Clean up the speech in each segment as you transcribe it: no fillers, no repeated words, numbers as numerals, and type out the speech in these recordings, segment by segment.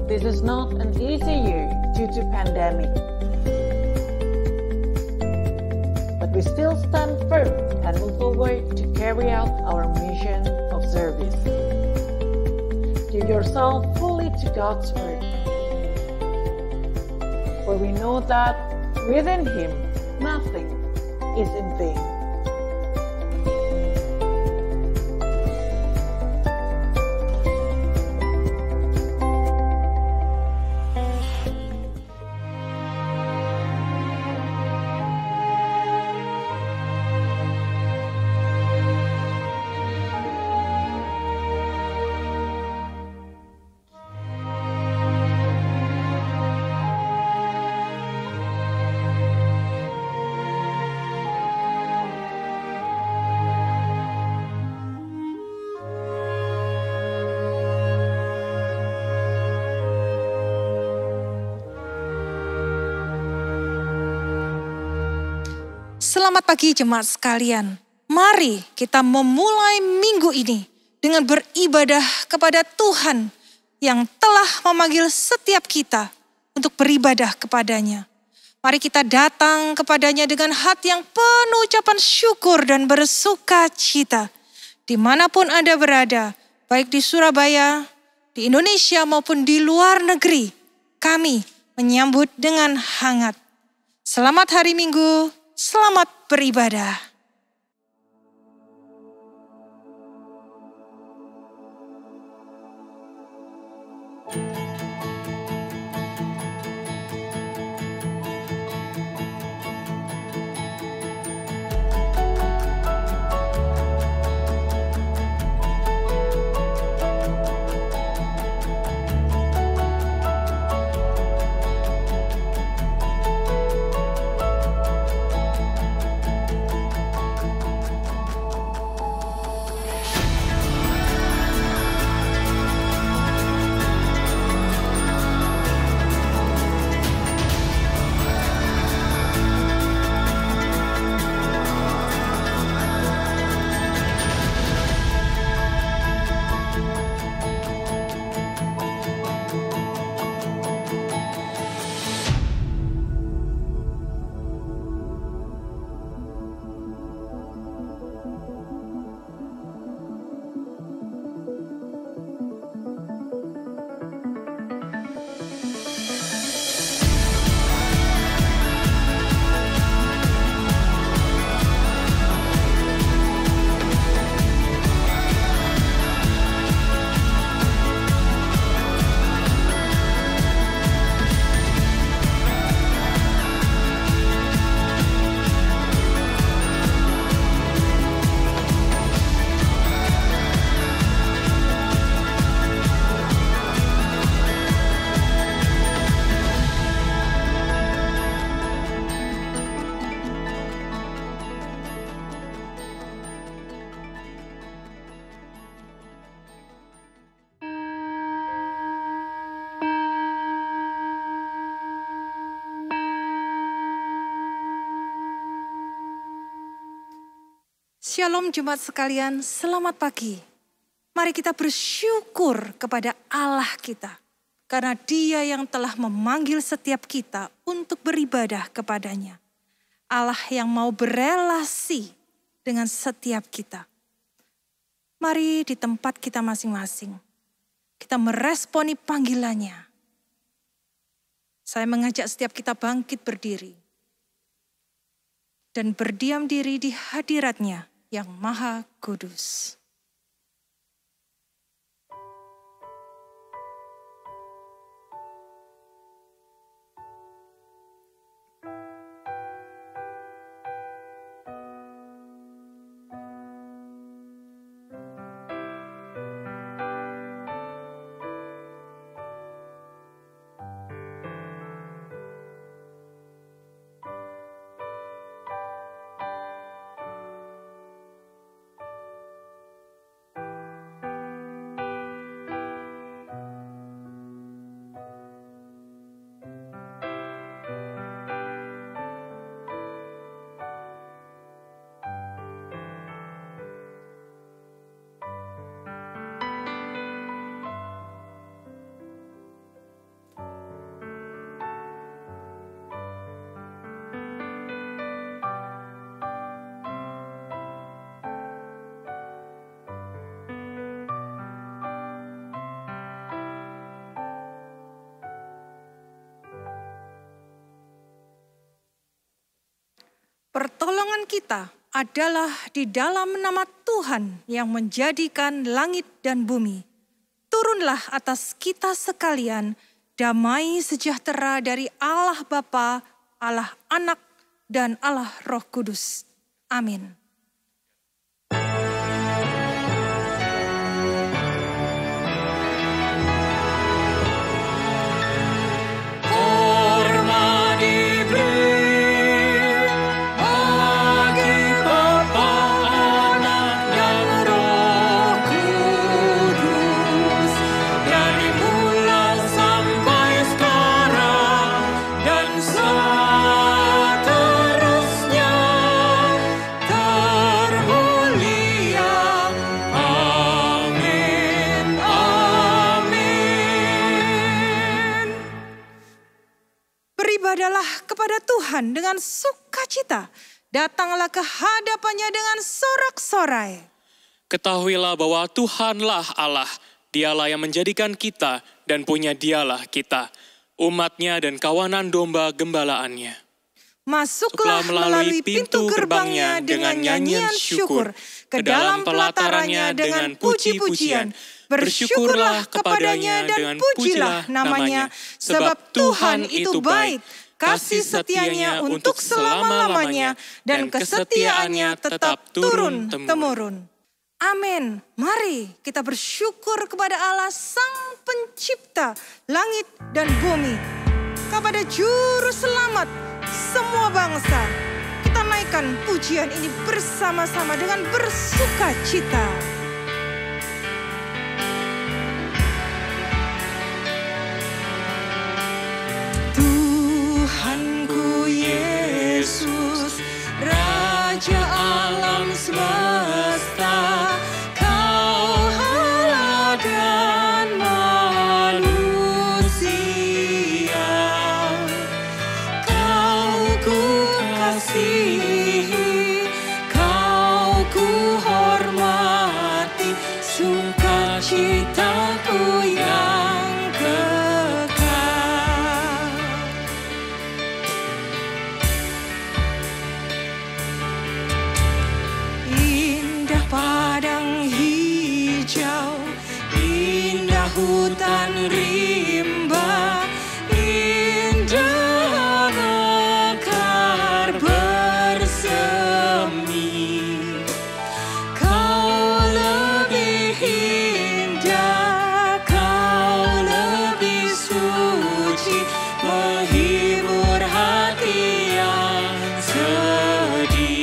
This is not an easy year due to pandemic. But we still stand firm and move forward to carry out our mission of service. Give yourself fully to God's word. For we know that within Him nothing is in vain. Selamat pagi jemaat sekalian. Mari kita memulai minggu ini dengan beribadah kepada Tuhan yang telah memanggil setiap kita untuk beribadah kepadanya. Mari kita datang kepadanya dengan hati yang penuh ucapan syukur dan bersuka cita. Dimanapun Anda berada, baik di Surabaya, di Indonesia maupun di luar negeri, kami menyambut dengan hangat. Selamat hari Minggu. Selamat beribadah. Shalom jemaat sekalian, selamat pagi. Mari kita bersyukur kepada Allah kita. Karena Dia yang telah memanggil setiap kita untuk beribadah kepadanya. Allah yang mau berelasi dengan setiap kita. Mari di tempat kita masing-masing, kita meresponi panggilannya. Saya mengajak setiap kita bangkit berdiri. Dan berdiam diri di hadirat-Nya yang Maha Kudus. pertolongan kita adalah di dalam nama Tuhan yang menjadikan langit dan bumi. Turunlah atas kita sekalian damai sejahtera dari Allah Bapa, Allah Anak, dan Allah Roh Kudus. Amin. Beribadalah kepada Tuhan dengan sukacita. Datanglah ke hadapannya dengan sorak-sorai. Ketahuilah bahwa Tuhanlah Allah. Dialah yang menjadikan kita dan punya dialah kita, umatnya dan kawanan domba gembalaannya. Masuklah melalui pintu gerbangnya dengan nyanyian syukur, ke dalam pelatarannya dengan puji-pujian. Bersyukurlah kepadanya dan pujilah namanya, sebab Tuhan itu baik, kasih setianya untuk selama-lamanya, dan kesetiaannya tetap turun-temurun. Amin. Mari kita bersyukur kepada Allah Sang Pencipta langit dan bumi, kepada Juru Selamat semua bangsa. Kita naikkan pujian ini bersama-sama dengan bersuka cita. Tuhanku Yesus, Raja alam semesta, Kau Allah dan manusia. Kau ku kasihi, Kau ku hormati, sukacitaku yang kekal. Indah padang hijau, indah hutan rimba, indah mekar bersemi. Kau lebih indah, Kau lebih suci, menghibur hati yang sedih.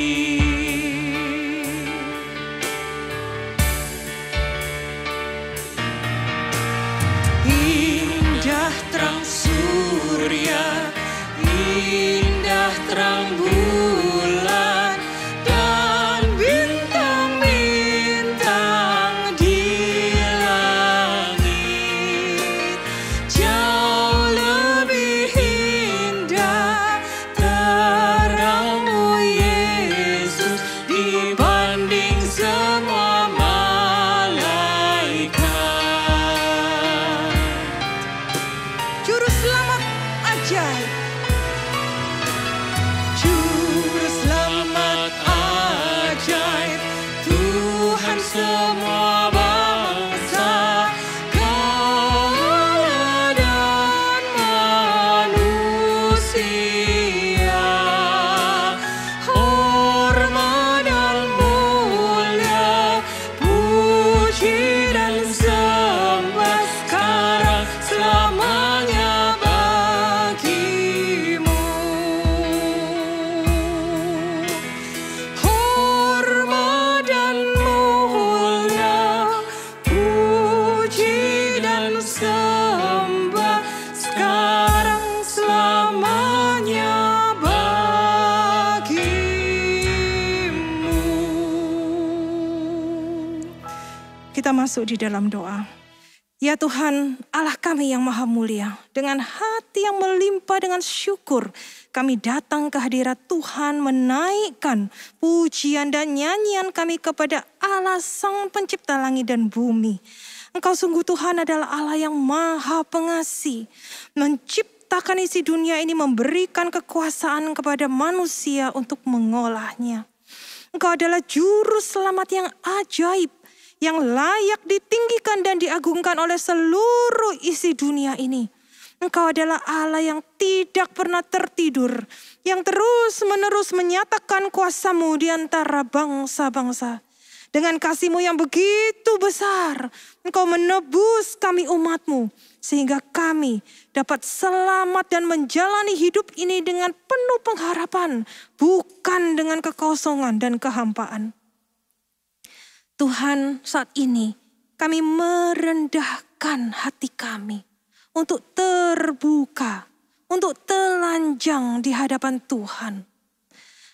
Indah terang surya, indah terang bulan, dan bintang-bintang di langit. Jauh lebih indah terangmu Yesus dibanding semua malaikat. Juru selamat ajaib, Juru selamat ajaib, Tuhan semua bangsa, Kau Allah dan manusia. Hormat dan mulia, puji dan sembah sekarang selamanya bagimu. Hormat dan mulia, puji dan sembah sekarang selamanya bagimu. Kita masuk di dalam doa. Ya Tuhan, Allah kami yang maha mulia, dengan hati yang melimpah dengan syukur, kami datang ke hadirat Tuhan menaikkan pujian dan nyanyian kami kepada Allah Sang Pencipta langit dan bumi. Engkau sungguh Tuhan adalah Allah yang maha pengasih, menciptakan menciptakan isi dunia ini, memberikan kekuasaan kepada manusia untuk mengolahnya. Engkau adalah juru selamat yang ajaib, yang layak ditinggikan dan diagungkan oleh seluruh isi dunia ini. Engkau adalah Allah yang tidak pernah tertidur, yang terus-menerus menyatakan kuasa-Mu di antara bangsa-bangsa. Dengan kasih-Mu yang begitu besar, Engkau menebus kami umat-Mu, sehingga kami dapat selamat dan menjalani hidup ini dengan penuh pengharapan, bukan dengan kekosongan dan kehampaan. Tuhan, saat ini kami merendahkan hati kami untuk terbuka, untuk telanjang di hadapan Tuhan.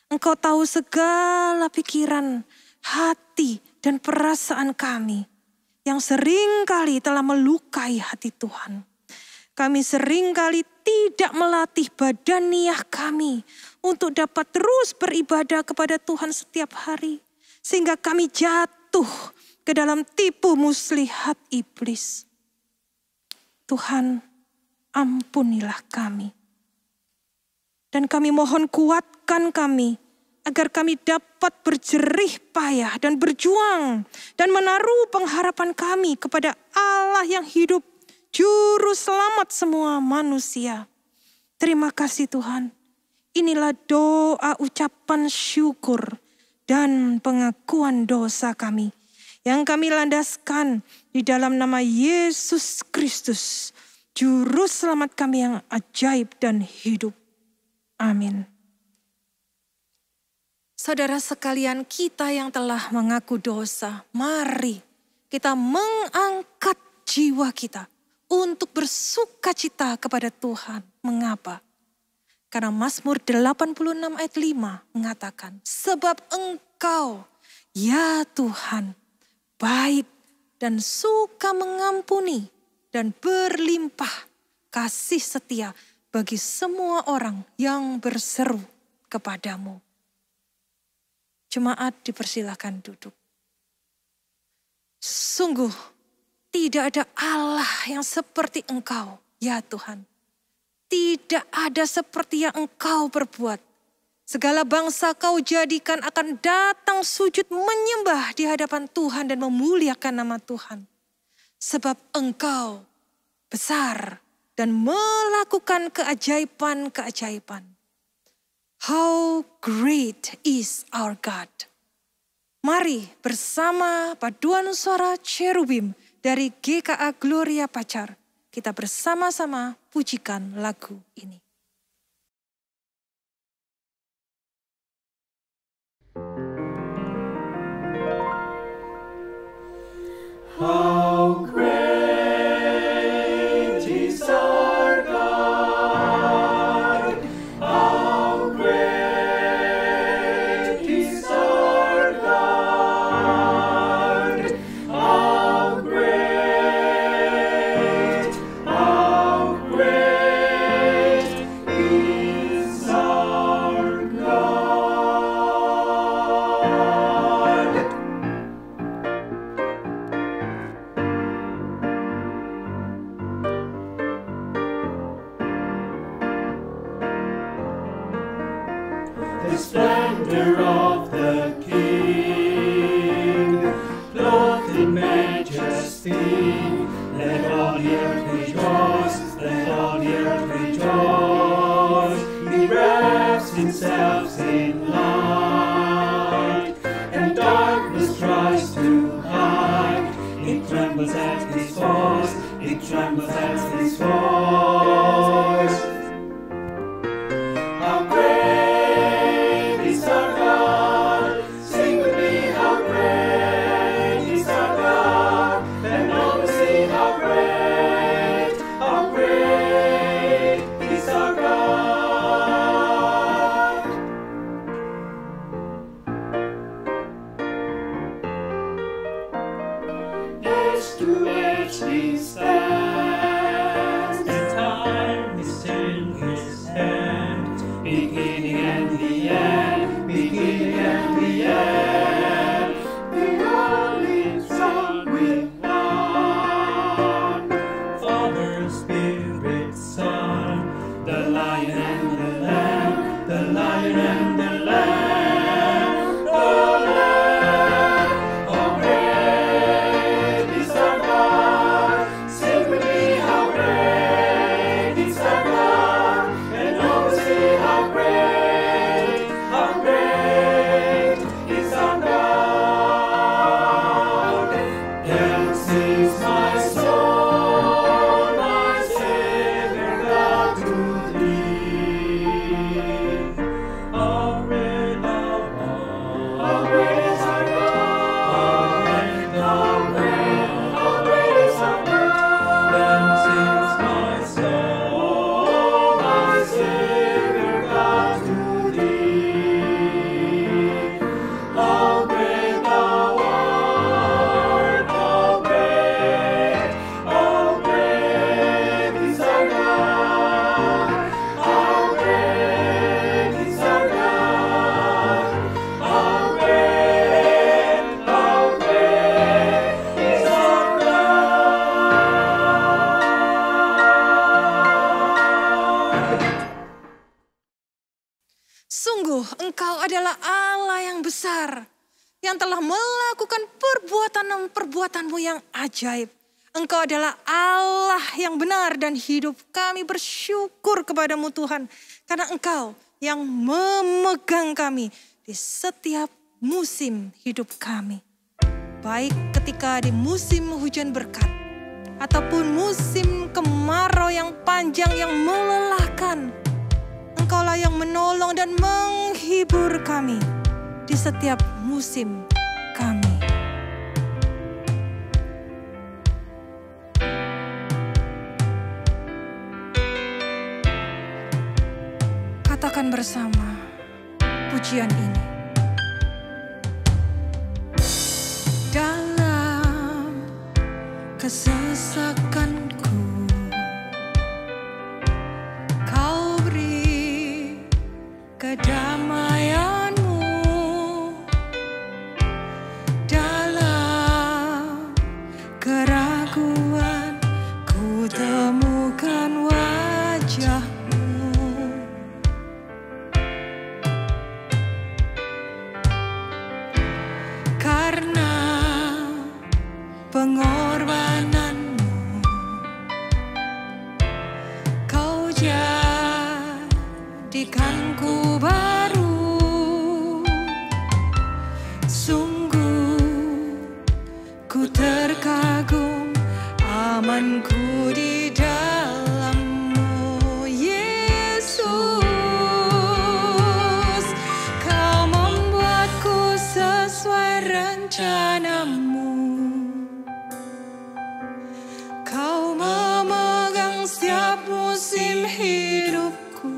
Engkau tahu segala pikiran, hati, dan perasaan kami yang seringkali telah melukai hati Tuhan. Kami seringkali tidak melatih badaniah kami untuk dapat terus beribadah kepada Tuhan setiap hari, sehingga kami jatuh ke dalam tipu muslihat iblis. Tuhan, ampunilah kami. Dan kami mohon kuatkan kami, agar kami dapat berjerih payah dan berjuang, dan menaruh pengharapan kami kepada Allah yang hidup, Juru Selamat semua manusia. Terima kasih Tuhan. Inilah doa ucapan syukur dan pengakuan dosa kami, yang kami landaskan di dalam nama Yesus Kristus, Juru Selamat kami yang ajaib dan hidup. Amin. Saudara sekalian, kita yang telah mengaku dosa, mari kita mengangkat jiwa kita untuk bersukacita kepada Tuhan. Mengapa? Karena Mazmur 86 ayat 5 mengatakan, sebab Engkau, ya Tuhan, baik dan suka mengampuni dan berlimpah kasih setia bagi semua orang yang berseru kepadamu. Jemaat dipersilakan duduk. Sungguh tidak ada Allah yang seperti Engkau, ya Tuhan. Tidak ada seperti yang Engkau perbuat. Segala bangsa Kau jadikan akan datang sujud menyembah di hadapan Tuhan dan memuliakan nama Tuhan. Sebab Engkau besar dan melakukan keajaiban-keajaiban. How great is our God. Mari bersama paduan suara cherubim dari GKA Gloria Pacar, kita bersama-sama pujikan lagu ini. How great is our God. How great is our God. How great is our God. The splendor of the King, clothed in majesty. Let all the earth rejoice, let all the earth rejoice. He wraps himself in light, and darkness tries to hide. It trembles at his voice, it trembles at his voice. How great is our God. Sing with me, how great is our God. And all will see how great is our God. Edge to edge he stands, Lion and the Lamb, the Lion and the Lamb, the Lamb. How great is our God. Sing with me, how great is our God. And oh, say how great is our God. Then sings my soul, my Savior God, to thee. How great thou art. How great is our God. How great is our God. Then sings my soul, my Savior God, to thee. How great thou art. How great is our God. How great is our God. How great is our God. Sungguh Engkau adalah Allah yang besar, yang telah melakukan perbuatan-perbuatan-Mu yang ajaib. Engkau adalah Allah yang benar dan hidup kami bersyukur kepadamu Tuhan. Karena Engkau yang memegang kami di setiap musim hidup kami. Baik ketika di musim hujan berkat, ataupun musim kemarau yang panjang yang melelahkan. Engkaulah yang menolong dan menghibur kami di setiap musim kami. Katakan bersama pujian ini. Dalam kesesakanku, Kau beri kedamaian-Mu. Dalam keraguan, ku temukan wajah-Mu. Karena pengorbanan-Mu, Kau jadikanku baru. Sungguh ku terkagum, amanku di dalam-Mu, Yesus. Kau membuatku sesuai rencana-Mu. Kau memegang setiap musim hidupku.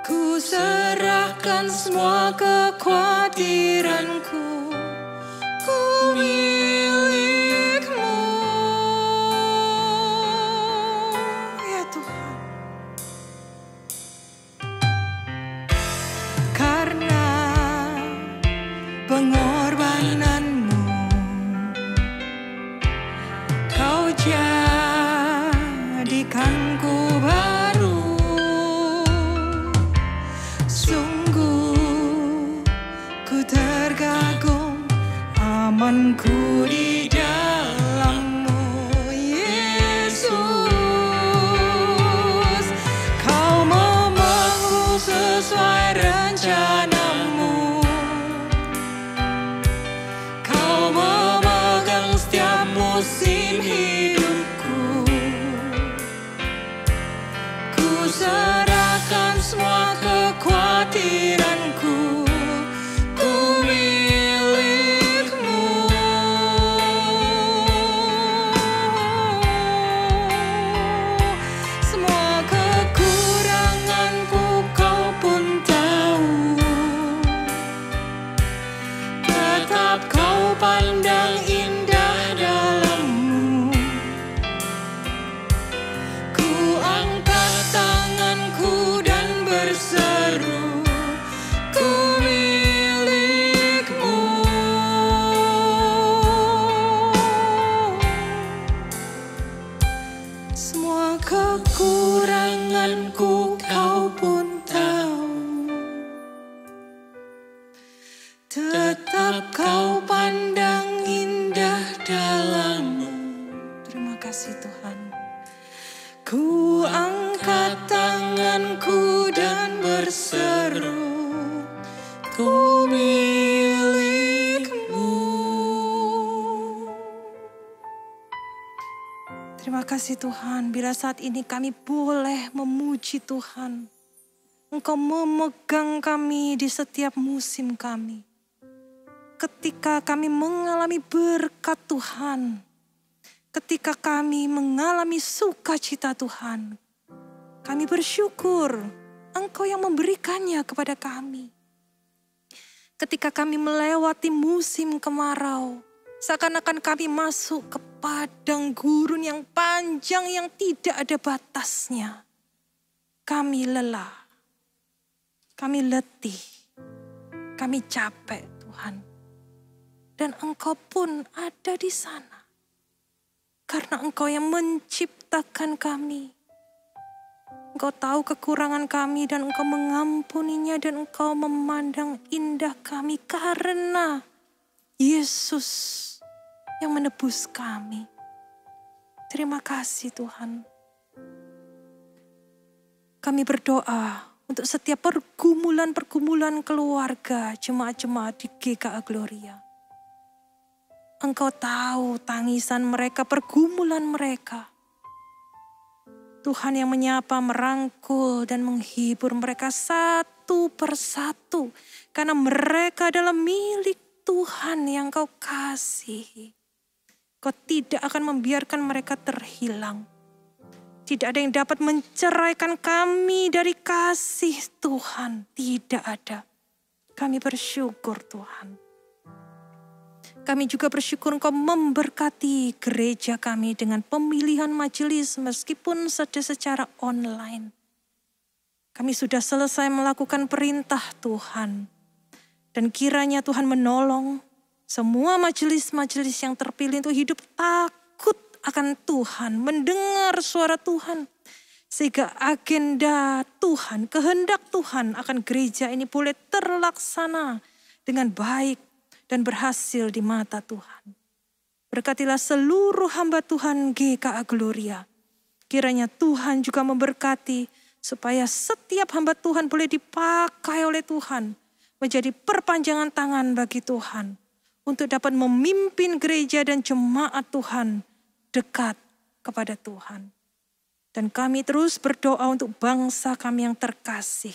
Ku serahkan semua kekhawatiranku. Ku milik-Mu, ya Tuhan. Karena pengorbanan-Mu, Kau jadikanku baru. Sungguh ku terkagum, amanku Semua kekuranganku Kau pun tahu. Tetap Kau pandang indah dalammu. Terima kasih Tuhan. Ku angkat tanganku dan berseru, Ku milik-Mu. Terima kasih Tuhan, bila saat ini kami boleh memuji Tuhan. Engkau memegang kami di setiap musim kami. Ketika kami mengalami berkat Tuhan, ketika kami mengalami sukacita Tuhan, kami bersyukur Engkau yang memberikannya kepada kami. Ketika kami melewati musim kemarau, seakan-akan kami masuk ke padang gurun yang panjang yang tidak ada batasnya. Kami lelah, kami letih, kami capek Tuhan. Dan Engkau pun ada di sana. Karena Engkau yang menciptakan kami. Engkau tahu kekurangan kami dan Engkau mengampuninya dan Engkau memandang indah kami karena Yesus yang menebus kami. Terima kasih Tuhan. Kami berdoa untuk setiap pergumulan-pergumulan keluarga jemaat-jemaat di GKA Gloria. Engkau tahu tangisan mereka, pergumulan mereka. Tuhan yang menyapa, merangkul dan menghibur mereka satu persatu. Karena mereka adalah milik Tuhan yang Kau kasihi. Kau tidak akan membiarkan mereka terhilang. Tidak ada yang dapat menceraikan kami dari kasih Tuhan. Tidak ada. Kami bersyukur Tuhan. Kami juga bersyukur Engkau memberkati gereja kami dengan pemilihan majelis meskipun secara online. Kami sudah selesai melakukan perintah Tuhan. Dan kiranya Tuhan menolong semua majelis-majelis yang terpilih untuk hidup takut akan Tuhan, mendengar suara Tuhan. Sehingga agenda Tuhan, kehendak Tuhan akan gereja ini boleh terlaksana dengan baik dan berhasil di mata Tuhan. Berkatilah seluruh hamba Tuhan GKA Gloria. Kiranya Tuhan juga memberkati supaya setiap hamba Tuhan boleh dipakai oleh Tuhan. Menjadi perpanjangan tangan bagi Tuhan. Untuk dapat memimpin gereja dan jemaat Tuhan dekat kepada Tuhan. Dan kami terus berdoa untuk bangsa kami yang terkasih.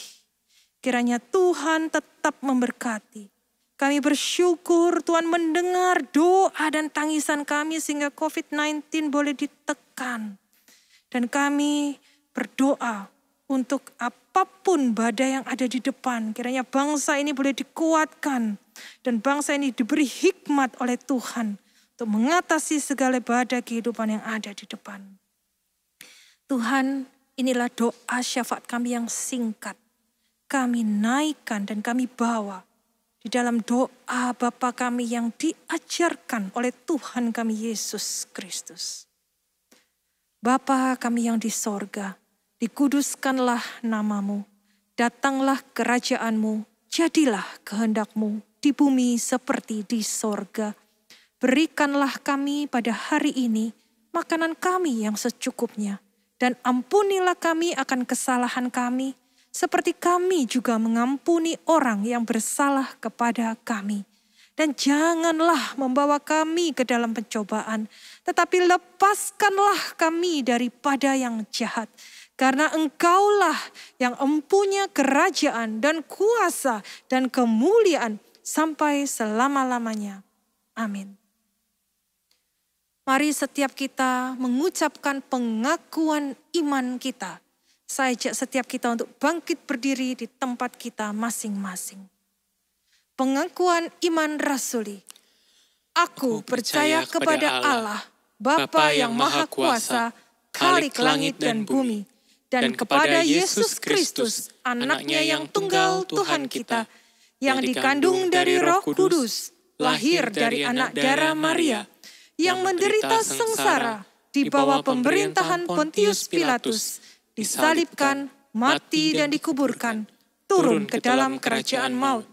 Kiranya Tuhan tetap memberkati. Kami bersyukur Tuhan mendengar doa dan tangisan kami sehingga COVID-19 boleh ditekan. Dan kami berdoa untuk apapun badai yang ada di depan. Kiranya bangsa ini boleh dikuatkan. Dan bangsa ini diberi hikmat oleh Tuhan. Untuk mengatasi segala badai kehidupan yang ada di depan. Tuhan, inilah doa syafaat kami yang singkat. Kami naikkan dan kami bawa. Di dalam doa Bapa kami yang diajarkan oleh Tuhan kami Yesus Kristus. Bapa kami yang di sorga, dikuduskanlah namamu, datanglah kerajaanmu, jadilah kehendak-Mu di bumi seperti di sorga. Berikanlah kami pada hari ini makanan kami yang secukupnya, dan ampunilah kami akan kesalahan kami, seperti kami juga mengampuni orang yang bersalah kepada kami. Dan janganlah membawa kami ke dalam pencobaan, tetapi lepaskanlah kami daripada yang jahat. Karena Engkaulah yang empunya kerajaan dan kuasa dan kemuliaan sampai selama-lamanya. Amin. Mari setiap kita mengucapkan pengakuan iman kita. Saya ajak setiap kita untuk bangkit berdiri di tempat kita masing-masing. Pengakuan iman rasuli. Aku percaya kepada Allah, Bapa yang Maha Kuasa, Khalik langit dan bumi, dan kepada Yesus Kristus, Anaknya yang tunggal Tuhan kita, yang dikandung dari Roh Kudus, lahir dari anak darah Maria, yang menderita sengsara, di bawah pemerintahan Pontius Pilatus, disalibkan, mati dan dikuburkan, turun ke dalam kerajaan maut.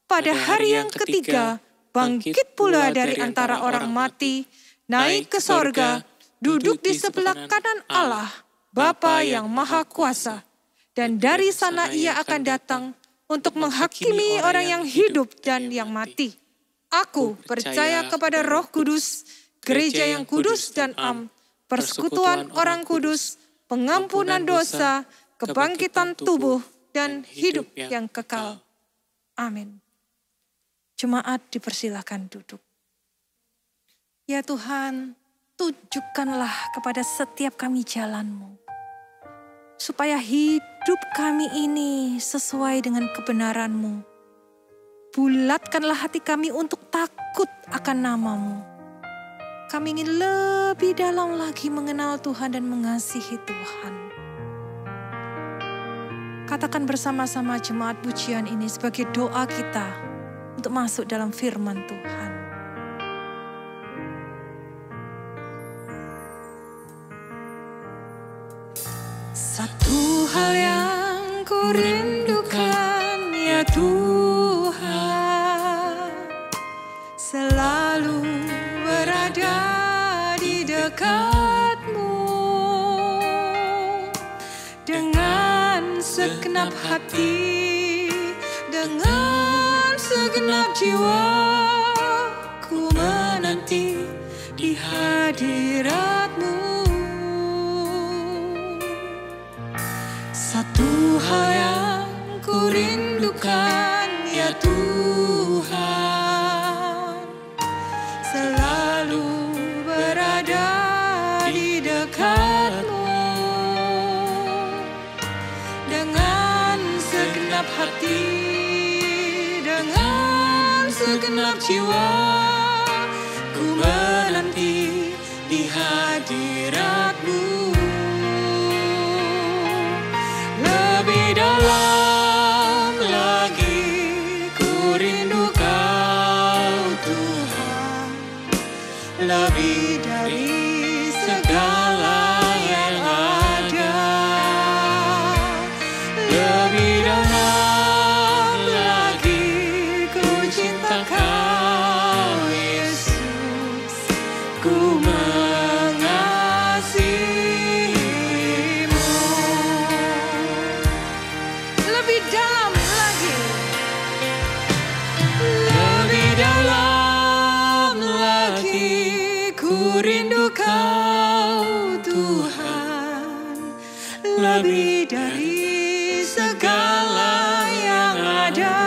Pada hari yang ketiga, bangkit pula dari antara orang mati, naik ke sorga, duduk di sebelah kanan Allah, Bapa yang Maha Kuasa. Dan dari sana ia akan datang untuk menghakimi orang yang hidup dan yang mati. Aku percaya kepada Roh Kudus, gereja yang kudus dan am, persekutuan orang kudus, pengampunan dosa, kebangkitan tubuh, dan hidup yang kekal. Amin. Jemaat dipersilakan duduk. Ya Tuhan, tunjukkanlah kepada setiap kami jalan-Mu, supaya hidup kami ini sesuai dengan kebenaran-Mu. Bulatkanlah hati kami untuk takut akan nama-Mu. Kami ingin lebih dalam lagi mengenal Tuhan dan mengasihi Tuhan. Katakan bersama-sama jemaat pujian ini sebagai doa kita untuk masuk dalam firman Tuhan. Satu hal yang ku rindukan ya Tuhan, selalu berada di dekat-Mu dengan segenap hati, dengan segenap jiwa, ku menanti di hadirat-Mu. Satu hal yang ku rindukan ya Tuhan, selalu berada di dekat-Mu dengan segenap hati, dengan segenap jiwa, ku menanti di hadirat-Mu. Lebih dalam lagi ku rindu Kau Tuhan, lebih dari segala yang ada. Lebih dalam lagi ku cinta Kau Yesus, ku mengasihi-Mu. Lebih dalam lagi, lebih dalam lagi ku rindu Kau Tuhan, lebih dari segala yang ada.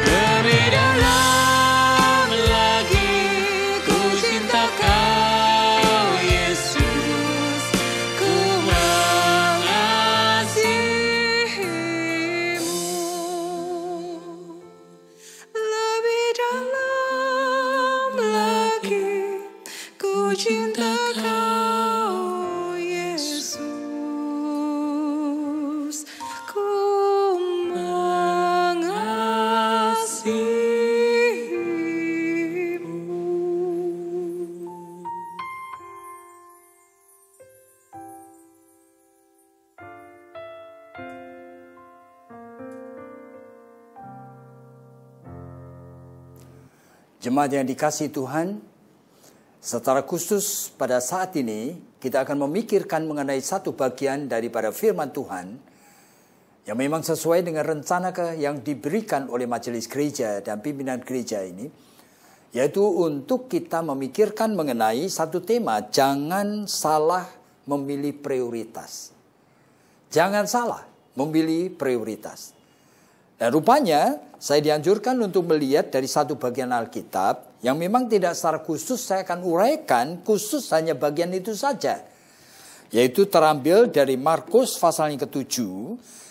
Lebih dalam lagi ku cinta Kau Yesus, ku mengasihi-Mu. Lebih dalam lagi ku cinta Kau Yesus, ku mengasihi-Mu. Jemaat yang dikasihi Tuhan, secara khusus pada saat ini kita akan memikirkan mengenai satu bagian daripada firman Tuhan yang memang sesuai dengan rencana yang diberikan oleh majelis gereja dan pimpinan gereja ini, yaitu untuk kita memikirkan mengenai satu tema, jangan salah memilih prioritas. Jangan salah memilih prioritas. Dan rupanya saya dianjurkan untuk melihat dari satu bagian Alkitab yang memang tidak secara khusus saya akan uraikan khusus hanya bagian itu saja. Yaitu terambil dari Markus pasal yang ke-7.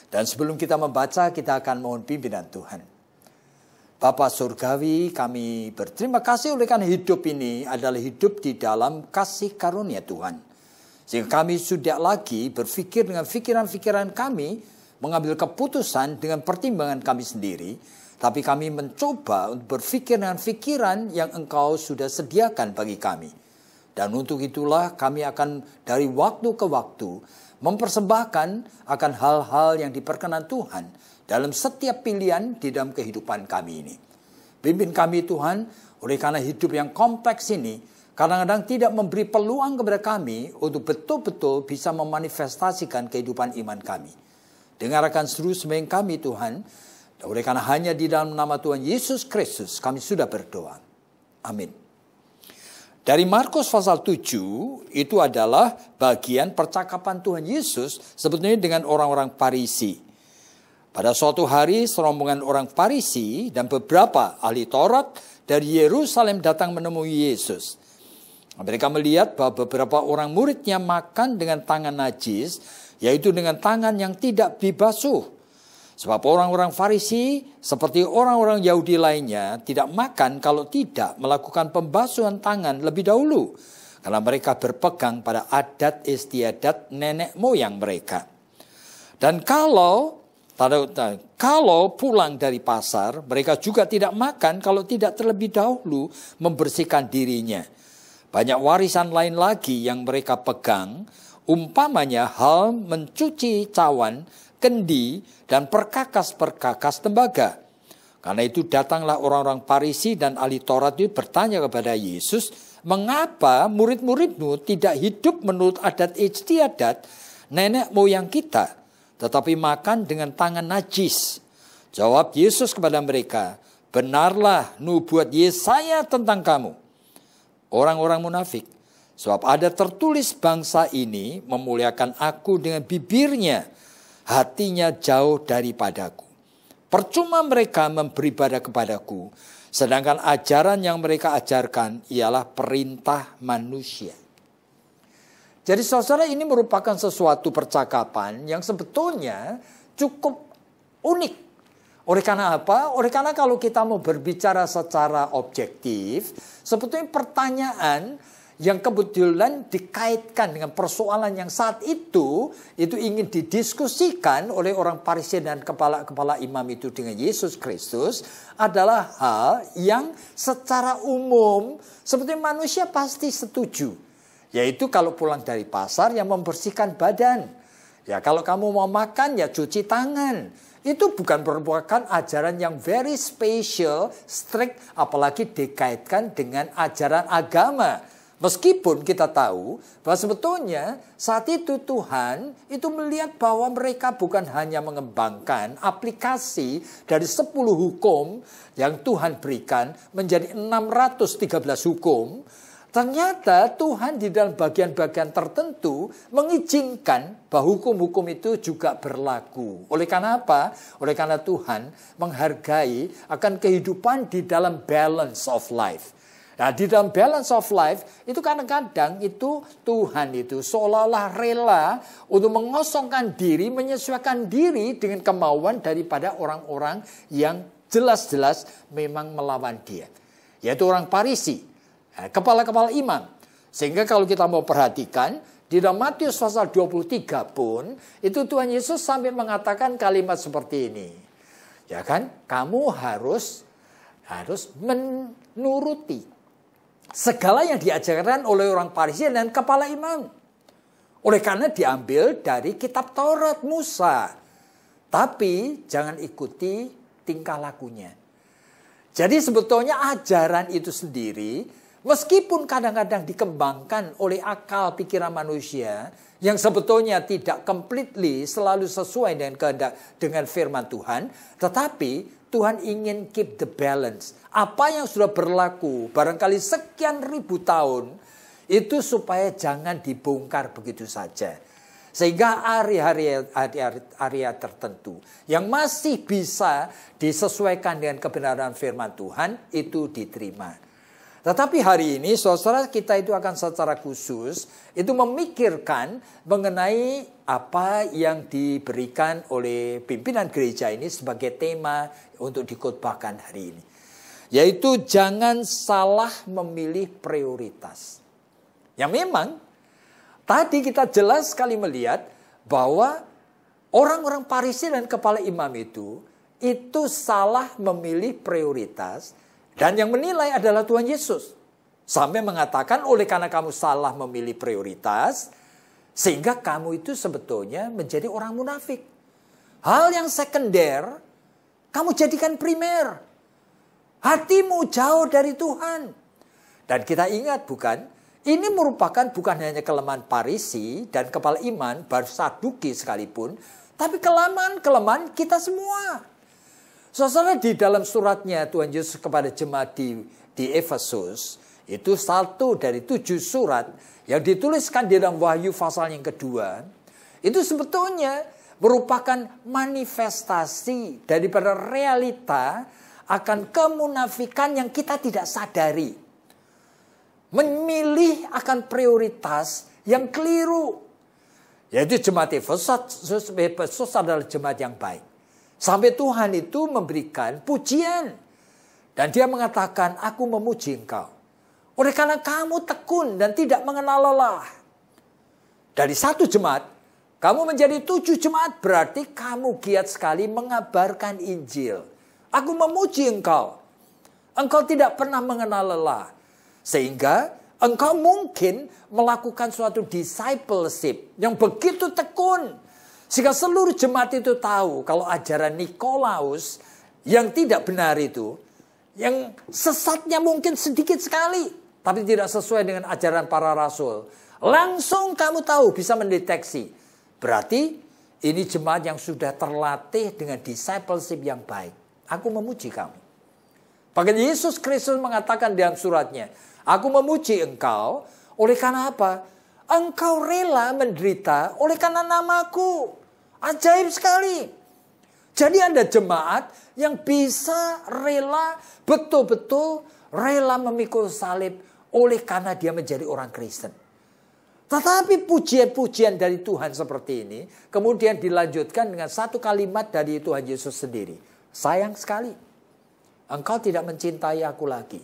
Dan sebelum kita membaca kita akan mohon pimpinan Tuhan. Bapa Surgawi, kami berterima kasih oleh karena hidup ini adalah hidup di dalam kasih karunia Tuhan. Sehingga kami sudah lagi berpikir dengan pikiran-pikiran kami, mengambil keputusan dengan pertimbangan kami sendiri, tapi kami mencoba untuk berpikir dengan pikiran yang Engkau sudah sediakan bagi kami. Dan untuk itulah kami akan dari waktu ke waktu mempersembahkan akan hal-hal yang diperkenan Tuhan dalam setiap pilihan di dalam kehidupan kami ini. Pimpin kami Tuhan, oleh karena hidup yang kompleks ini, kadang-kadang tidak memberi peluang kepada kami untuk betul-betul bisa memanifestasikan kehidupan iman kami. Dengarkan seru sembahyang kami Tuhan, oleh karena hanya di dalam nama Tuhan Yesus Kristus kami sudah berdoa. Amin. Dari Markus pasal 7 itu adalah bagian percakapan Tuhan Yesus sebetulnya dengan orang-orang Farisi. Pada suatu hari serombongan orang Farisi dan beberapa ahli Taurat dari Yerusalem datang menemui Yesus. Mereka melihat bahwa beberapa orang muridnya makan dengan tangan najis, yaitu dengan tangan yang tidak dibasuh. Sebab orang-orang Farisi seperti orang-orang Yahudi lainnya tidak makan kalau tidak melakukan pembasuhan tangan lebih dahulu. Karena mereka berpegang pada adat istiadat nenek moyang mereka. Dan kalau pulang dari pasar, mereka juga tidak makan kalau tidak terlebih dahulu membersihkan dirinya. Banyak warisan lain lagi yang mereka pegang, umpamanya hal mencuci cawan, kendi, dan perkakas-perkakas tembaga. Karena itu datanglah orang-orang Farisi dan ahli Taurat itu bertanya kepada Yesus, mengapa murid-muridmu tidak hidup menurut adat istiadat nenek moyang kita, tetapi makan dengan tangan najis? Jawab Yesus kepada mereka, benarlah nubuat Yesaya tentang kamu, orang-orang munafik. Sebab ada tertulis bangsa ini memuliakan aku dengan bibirnya, hatinya jauh daripadaku. Percuma mereka beribadah kepadaku, sedangkan ajaran yang mereka ajarkan ialah perintah manusia. Jadi saudara, ini merupakan sesuatu percakapan yang sebetulnya cukup unik. Oleh karena apa? Oleh karena kalau kita mau berbicara secara objektif, sebetulnya pertanyaan yang kebetulan dikaitkan dengan persoalan yang saat itu ingin didiskusikan oleh orang Farisi dan kepala-kepala imam itu dengan Yesus Kristus adalah hal yang secara umum sebetulnya manusia pasti setuju. Yaitu kalau pulang dari pasar ya membersihkan badan. Ya kalau kamu mau makan ya cuci tangan. Itu bukan merupakan ajaran yang very special, strict, apalagi dikaitkan dengan ajaran agama. Meskipun kita tahu bahwa sebetulnya saat itu Tuhan itu melihat bahwa mereka bukan hanya mengembangkan aplikasi dari 10 hukum yang Tuhan berikan menjadi 613 hukum. Ternyata Tuhan di dalam bagian-bagian tertentu mengizinkan bahwa hukum-hukum itu juga berlaku. Oleh karena apa? Oleh karena Tuhan menghargai akan kehidupan di dalam balance of life. Nah, di dalam balance of life itu kadang-kadang itu Tuhan itu seolah-olah rela untuk mengosongkan diri, menyesuaikan diri dengan kemauan daripada orang-orang yang jelas-jelas memang melawan dia. Yaitu orang Farisi, kepala-kepala imam. Sehingga kalau kita mau perhatikan, di dalam Matius pasal 23 pun, itu Tuhan Yesus sampai mengatakan kalimat seperti ini. Ya kan, kamu harus menuruti segala yang diajarkan oleh orang Farisi dan kepala imam. Oleh karena diambil dari kitab Taurat Musa. Tapi jangan ikuti tingkah lakunya. Jadi sebetulnya ajaran itu sendiri, meskipun kadang-kadang dikembangkan oleh akal pikiran manusia, yang sebetulnya tidak completely selalu sesuai dengan kehendak dengan firman Tuhan, tetapi Tuhan ingin keep the balance. Apa yang sudah berlaku barangkali sekian ribu tahun itu supaya jangan dibongkar begitu saja. Sehingga area tertentu yang masih bisa disesuaikan dengan kebenaran firman Tuhan itu diterima. Tetapi hari ini saudara kita itu akan secara khusus itu memikirkan mengenai apa yang diberikan oleh pimpinan gereja ini sebagai tema untuk dikhotbahkan hari ini. Yaitu jangan salah memilih prioritas. Ya memang tadi kita jelas sekali melihat bahwa orang-orang Farisi dan kepala imam itu salah memilih prioritas. Dan yang menilai adalah Tuhan Yesus. Sampai mengatakan oleh karena kamu salah memilih prioritas, sehingga kamu itu sebetulnya menjadi orang munafik. Hal yang sekunder, kamu jadikan primer. Hatimu jauh dari Tuhan. Dan kita ingat bukan, ini merupakan bukan hanya kelemahan Farisi dan kepala iman, Saduki sekalipun, tapi kelemahan kita semua. Saudara, di dalam suratnya Tuhan Yesus kepada jemaat di Efesus, itu 1 dari 7 surat yang dituliskan di dalam Wahyu pasal yang kedua, itu sebetulnya merupakan manifestasi daripada realita akan kemunafikan yang kita tidak sadari. Memilih akan prioritas yang keliru. Yaitu jemaat Efesus adalah jemaat yang baik. Sampai Tuhan itu memberikan pujian. Dan dia mengatakan, aku memuji engkau. Oleh karena kamu tekun dan tidak mengenal lelah. Dari 1 jemaat, kamu menjadi 7 jemaat. Berarti kamu giat sekali mengabarkan Injil. Aku memuji engkau. Engkau tidak pernah mengenal lelah. Sehingga engkau mungkin melakukan suatu discipleship yang begitu tekun. Sehingga seluruh jemaat itu tahu kalau ajaran Nikolaus yang tidak benar itu, yang sesatnya mungkin sedikit sekali, tapi tidak sesuai dengan ajaran para rasul. Langsung kamu tahu, bisa mendeteksi. Berarti ini jemaat yang sudah terlatih dengan discipleship yang baik. Aku memuji kamu. Bahkan Yesus Kristus mengatakan dalam suratnya, aku memuji engkau oleh karena apa? Engkau rela menderita oleh karena namaku. Ajaib sekali. Jadi ada jemaat yang bisa rela, betul-betul rela memikul salib oleh karena dia menjadi orang Kristen. Tetapi pujian-pujian dari Tuhan seperti ini kemudian dilanjutkan dengan satu kalimat dari Tuhan Yesus sendiri. Sayang sekali, engkau tidak mencintai aku lagi.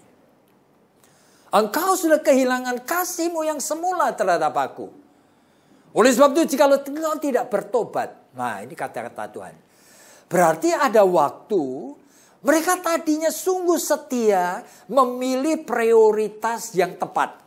Engkau sudah kehilangan kasihmu yang semula terhadap aku. Oleh sebab itu jika engkau tidak bertobat. Nah, ini kata-kata Tuhan. Berarti ada waktu mereka tadinya sungguh setia memilih prioritas yang tepat.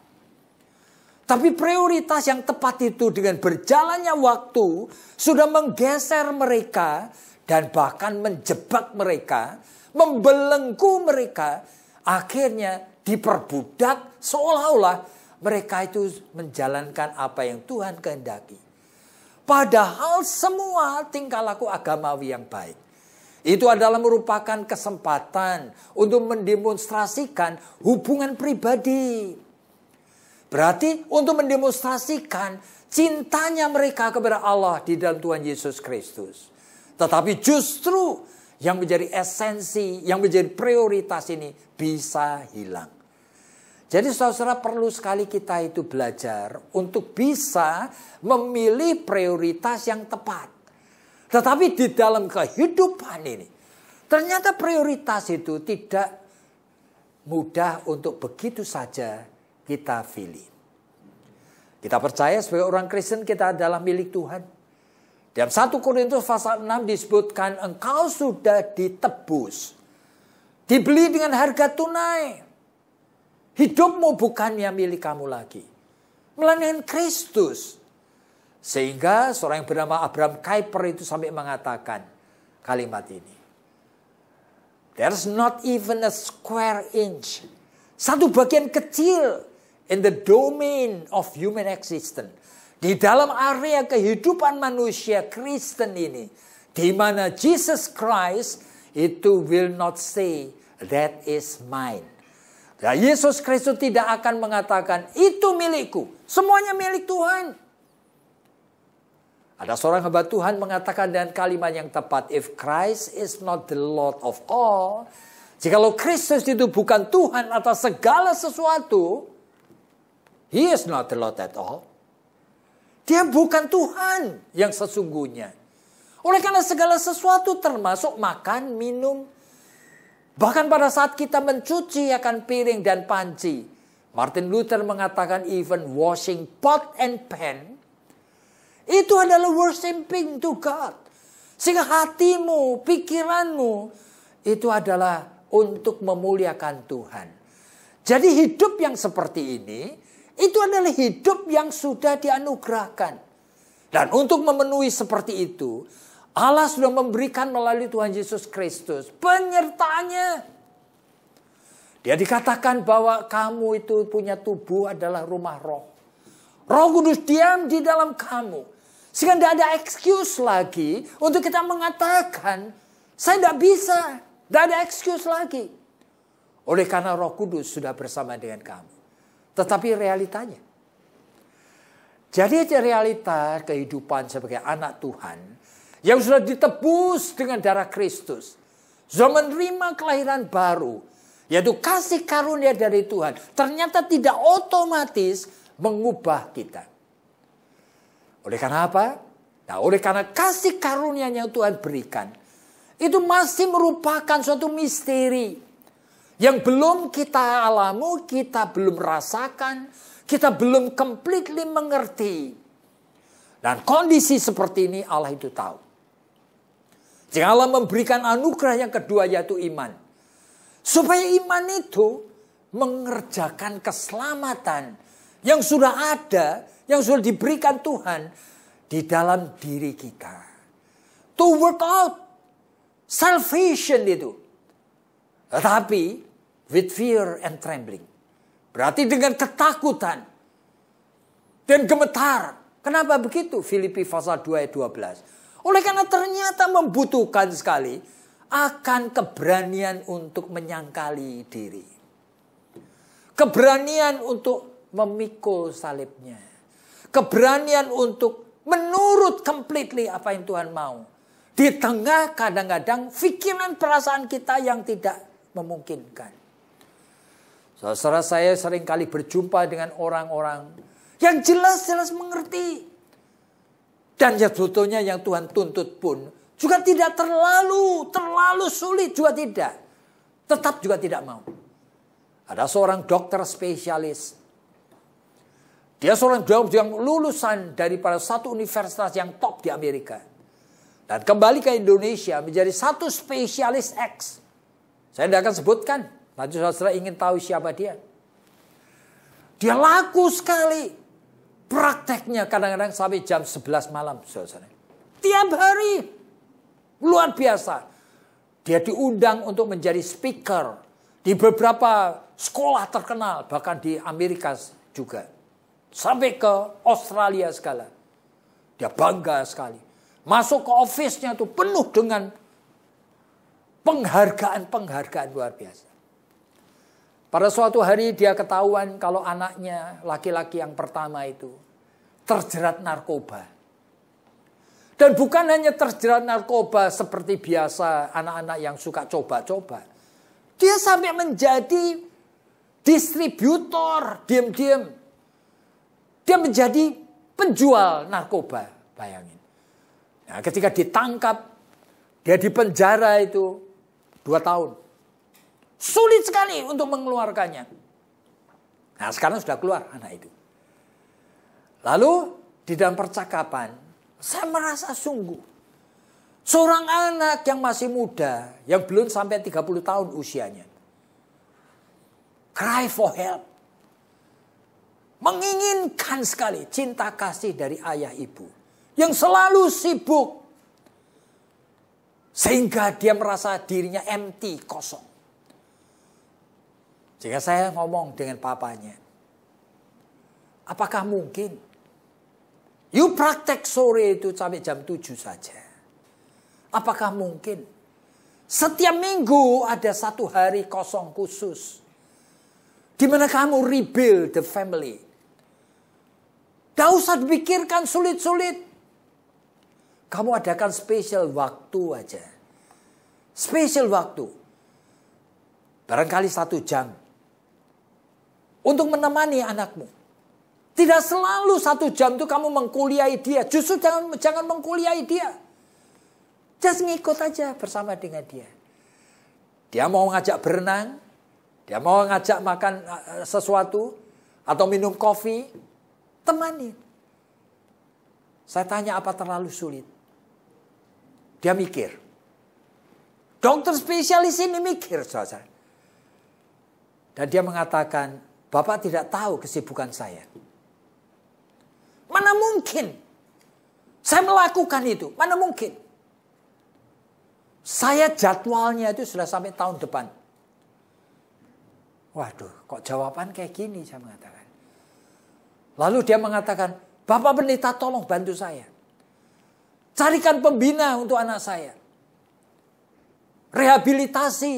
Tapi prioritas yang tepat itu dengan berjalannya waktu sudah menggeser mereka dan bahkan menjebak mereka, membelenggu mereka, akhirnya diperbudak seolah-olah mereka itu menjalankan apa yang Tuhan kehendaki. Padahal semua tingkah laku agamawi yang baik itu adalah merupakan kesempatan untuk mendemonstrasikan hubungan pribadi. Berarti untuk mendemonstrasikan cintanya mereka kepada Allah di dalam Tuhan Yesus Kristus. Tetapi justru yang menjadi esensi, yang menjadi prioritas ini bisa hilang. Jadi saudara perlu sekali kita itu belajar untuk bisa memilih prioritas yang tepat. Tetapi di dalam kehidupan ini, ternyata prioritas itu tidak mudah untuk begitu saja kita pilih. Kita percaya sebagai orang Kristen kita adalah milik Tuhan. Dalam 1 Korintus pasal 6 disebutkan engkau sudah ditebus. Dibeli dengan harga tunai. Hidupmu bukannya milik kamu lagi. Melainkan Kristus. Sehingga seorang yang bernama Abraham Kuyper itu sampai mengatakan kalimat ini. There's not even a square inch. Satu bagian kecil in the domain of human existence. Di dalam area kehidupan manusia Kristen ini. Di mana Jesus Christ itu will not say that is mine. Nah, Yesus Kristus tidak akan mengatakan itu milikku. Semuanya milik Tuhan. Ada seorang hamba Tuhan mengatakan dengan kalimat yang tepat. If Christ is not the Lord of all. Jikalau Kristus itu bukan Tuhan atas segala sesuatu. He is not the Lord at all. Dia bukan Tuhan yang sesungguhnya. Oleh karena segala sesuatu termasuk makan, minum. Bahkan pada saat kita mencuci akan piring dan panci. Martin Luther mengatakan even washing pot and pan. Itu adalah worshiping to God. Sehingga hatimu, pikiranmu itu adalah untuk memuliakan Tuhan. Jadi hidup yang seperti ini, itu adalah hidup yang sudah dianugerahkan. Dan untuk memenuhi seperti itu, Allah sudah memberikan melalui Tuhan Yesus Kristus penyertaannya. Dia dikatakan bahwa kamu itu punya tubuh adalah rumah roh. Roh Kudus diam di dalam kamu. Sehingga tidak ada excuse lagi untuk kita mengatakan, saya tidak bisa. Tidak ada excuse lagi. Oleh karena Roh Kudus sudah bersama dengan kamu. Tetapi realitanya. Jadi realita kehidupan sebagai anak Tuhan. Yang sudah ditebus dengan darah Kristus. Sudah menerima kelahiran baru. Yaitu kasih karunia dari Tuhan. Ternyata tidak otomatis mengubah kita. Oleh karena apa? Nah, oleh karena kasih karunia yang Tuhan berikan. Itu masih merupakan suatu misteri. Yang belum kita alami, kita belum rasakan. Kita belum completely mengerti. Dan kondisi seperti ini Allah itu tahu. Jika Allah memberikan anugerah yang kedua yaitu iman. Supaya iman itu mengerjakan keselamatan yang sudah ada, yang sudah diberikan Tuhan di dalam diri kita. To work out salvation itu. Tetapi with fear and trembling. Berarti dengan ketakutan dan gemetar. Kenapa begitu? Filipi pasal 2 ayat 12. Oleh karena ternyata membutuhkan sekali akan keberanian untuk menyangkali diri. Keberanian untuk memikul salibnya. Keberanian untuk menurut completely apa yang Tuhan mau. Di tengah kadang-kadang pikiran perasaan kita yang tidak memungkinkan. Saudara saya seringkali berjumpa dengan orang-orang yang jelas-jelas mengerti. Dan sebetulnya yang Tuhan tuntut pun juga tidak terlalu sulit juga tidak. Tetap juga tidak mau. Ada seorang dokter spesialis. Dia seorang dokter yang lulusan daripada satu universitas yang top di Amerika. Dan kembali ke Indonesia menjadi satu spesialis X. Saya tidak akan sebutkan. Nanti saudara ingin tahu siapa dia. Dia laku sekali. Prakteknya kadang-kadang sampai jam 11 malam. Saudara. Tiap hari. Luar biasa. Dia diundang untuk menjadi speaker. Di beberapa sekolah terkenal. Bahkan di Amerika juga. Sampai ke Australia segala. Dia bangga sekali. Masuk ke office-nya itu penuh dengan penghargaan luar biasa. Pada suatu hari dia ketahuan kalau anaknya laki-laki yang pertama itu terjerat narkoba. Dan bukan hanya terjerat narkoba seperti biasa anak-anak yang suka coba-coba. Dia sampai menjadi distributor diam-diam. Dia menjadi penjual narkoba, bayangin. Nah, ketika ditangkap, dia dipenjara itu 2 tahun. Sulit sekali untuk mengeluarkannya. Nah, sekarang sudah keluar anak itu. Lalu di dalam percakapan, saya merasa sungguh. Seorang anak yang masih muda, yang belum sampai 30 tahun usianya. Cry for help. Menginginkan sekali cinta kasih dari ayah ibu. Yang selalu sibuk. Sehingga dia merasa dirinya empty, kosong. Jika saya ngomong dengan papanya. Apakah mungkin? You praktek sore itu sampai jam 7 saja. Apakah mungkin? Setiap minggu ada 1 hari kosong khusus. Di mana kamu rebuild the family. Gak usah dipikirkan sulit-sulit. Kamu adakan spesial waktu aja. Spesial waktu. Barangkali 1 jam. Untuk menemani anakmu. Tidak selalu 1 jam itu kamu mengkuliahi dia. Justru jangan mengkuliahi dia. Just ngikut aja bersama dengan dia. Dia mau ngajak berenang. Dia mau ngajak makan sesuatu. Atau minum kopi. Temani. Saya tanya apa terlalu sulit. Dia mikir. Dokter spesialis ini mikir saudara. Dan dia mengatakan, Bapak tidak tahu kesibukan saya. Mana mungkin saya melakukan itu? Mana mungkin? Saya jadwalnya itu sudah sampai tahun depan. Waduh, kok jawaban kayak gini, saya mengatakan. Lalu dia mengatakan, Bapak Pendeta tolong bantu saya. Carikan pembina untuk anak saya. Rehabilitasi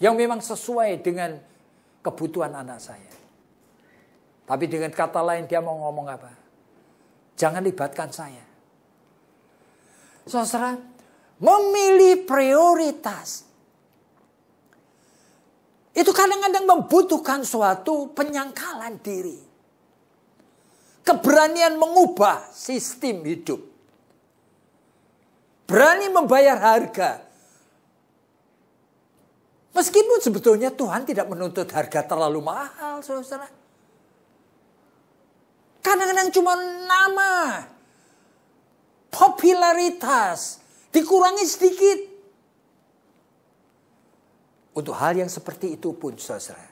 yang memang sesuai dengan kebutuhan anak saya. Tapi dengan kata lain dia mau ngomong apa? Jangan libatkan saya. Saudara, memilih prioritas. Itu kadang-kadang membutuhkan suatu penyangkalan diri. Keberanian mengubah sistem hidup. Berani membayar harga. Meskipun sebetulnya Tuhan tidak menuntut harga terlalu mahal, saudara. Kadang-kadang cuma nama, popularitas, dikurangi sedikit. Untuk hal yang seperti itu pun, saudara,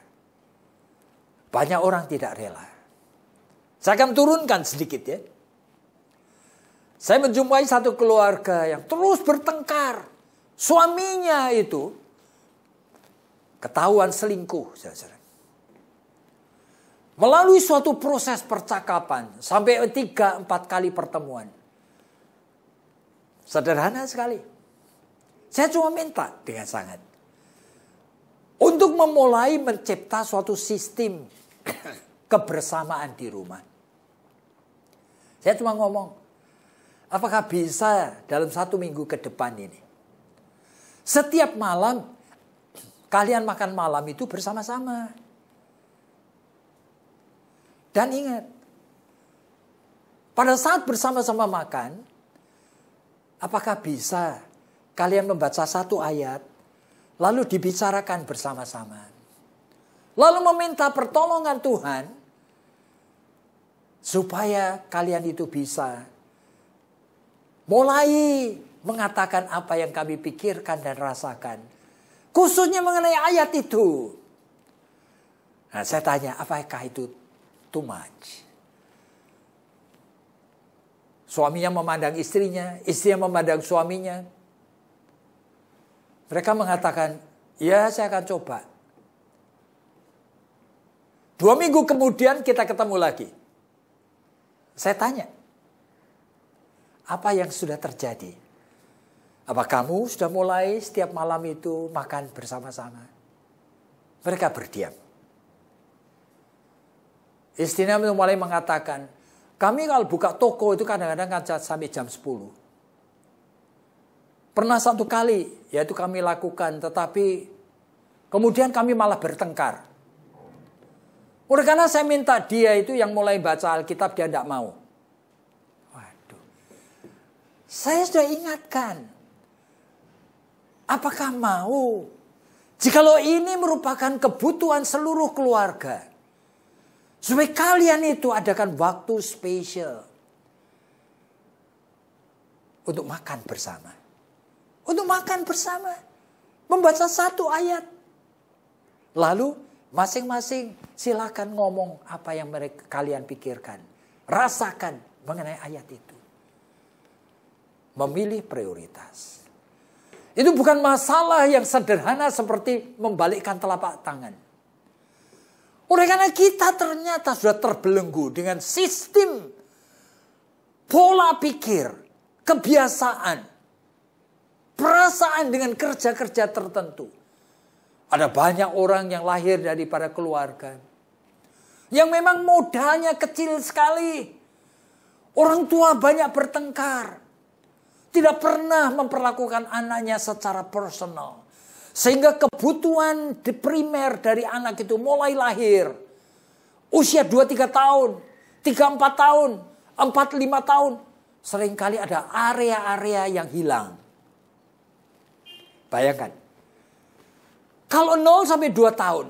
banyak orang tidak rela. Saya akan turunkan sedikit ya. Saya menjumpai satu keluarga yang terus bertengkar. Suaminya itu ketahuan selingkuh, saudara. Melalui suatu proses percakapan sampai 3-4 kali pertemuan. Sederhana sekali. Saya cuma minta dengan sangat. Untuk memulai mencipta suatu sistem kebersamaan di rumah. Saya cuma ngomong, apakah bisa dalam 1 minggu ke depan ini, setiap malam kalian makan malam itu bersama-sama. Dan ingat, pada saat bersama-sama makan, apakah bisa kalian membaca 1 ayat, lalu dibicarakan bersama-sama. Lalu meminta pertolongan Tuhan, supaya kalian itu bisa mulai mengatakan apa yang kami pikirkan dan rasakan. Khususnya mengenai ayat itu. Nah, saya tanya, apakah itu too much? Suaminya memandang istrinya, istrinya memandang suaminya. Mereka mengatakan, ya saya akan coba. 2 minggu kemudian kita ketemu lagi. Saya tanya, apa yang sudah terjadi? Apa kamu sudah mulai setiap malam itu makan bersama-sama? Mereka berdiam. Istrinya mulai mengatakan, kami kalau buka toko itu kadang-kadang kan sampai jam 10. Pernah 1 kali, yaitu kami lakukan, tetapi kemudian kami malah bertengkar. Oleh karena saya minta dia itu yang mulai baca Alkitab, dia tidak mau. Waduh. Saya sudah ingatkan. Apakah mau? Jikalau ini merupakan kebutuhan seluruh keluarga, supaya kalian itu adakan waktu spesial untuk makan bersama. Untuk makan bersama. Membaca 1 ayat. Lalu masing-masing silakan ngomong apa yang kalian pikirkan. Rasakan mengenai ayat itu. Memilih prioritas. Itu bukan masalah yang sederhana seperti membalikkan telapak tangan. Oleh karena kita ternyata sudah terbelenggu dengan sistem pola pikir, kebiasaan, perasaan dengan kerja-kerja tertentu. Ada banyak orang yang lahir daripada keluarga yang memang modalnya kecil sekali. Orang tua banyak bertengkar. Tidak pernah memperlakukan anaknya secara personal. Sehingga kebutuhan primer dari anak itu mulai lahir. Usia 2-3 tahun, 3-4 tahun, 4-5 tahun. Seringkali ada area-area yang hilang. Bayangkan. Kalau 0-2 tahun,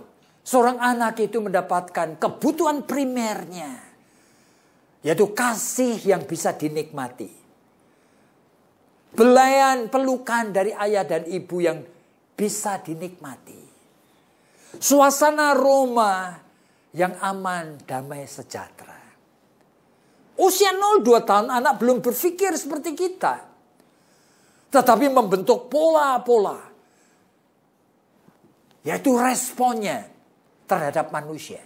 seorang anak itu mendapatkan kebutuhan primernya. Yaitu kasih yang bisa dinikmati. Belayan, pelukan dari ayah dan ibu yang bisa dinikmati. Suasana Roma yang aman, damai, sejahtera. Usia 0-2 tahun anak belum berpikir seperti kita. Tetapi membentuk pola-pola. Yaitu responnya terhadap manusia.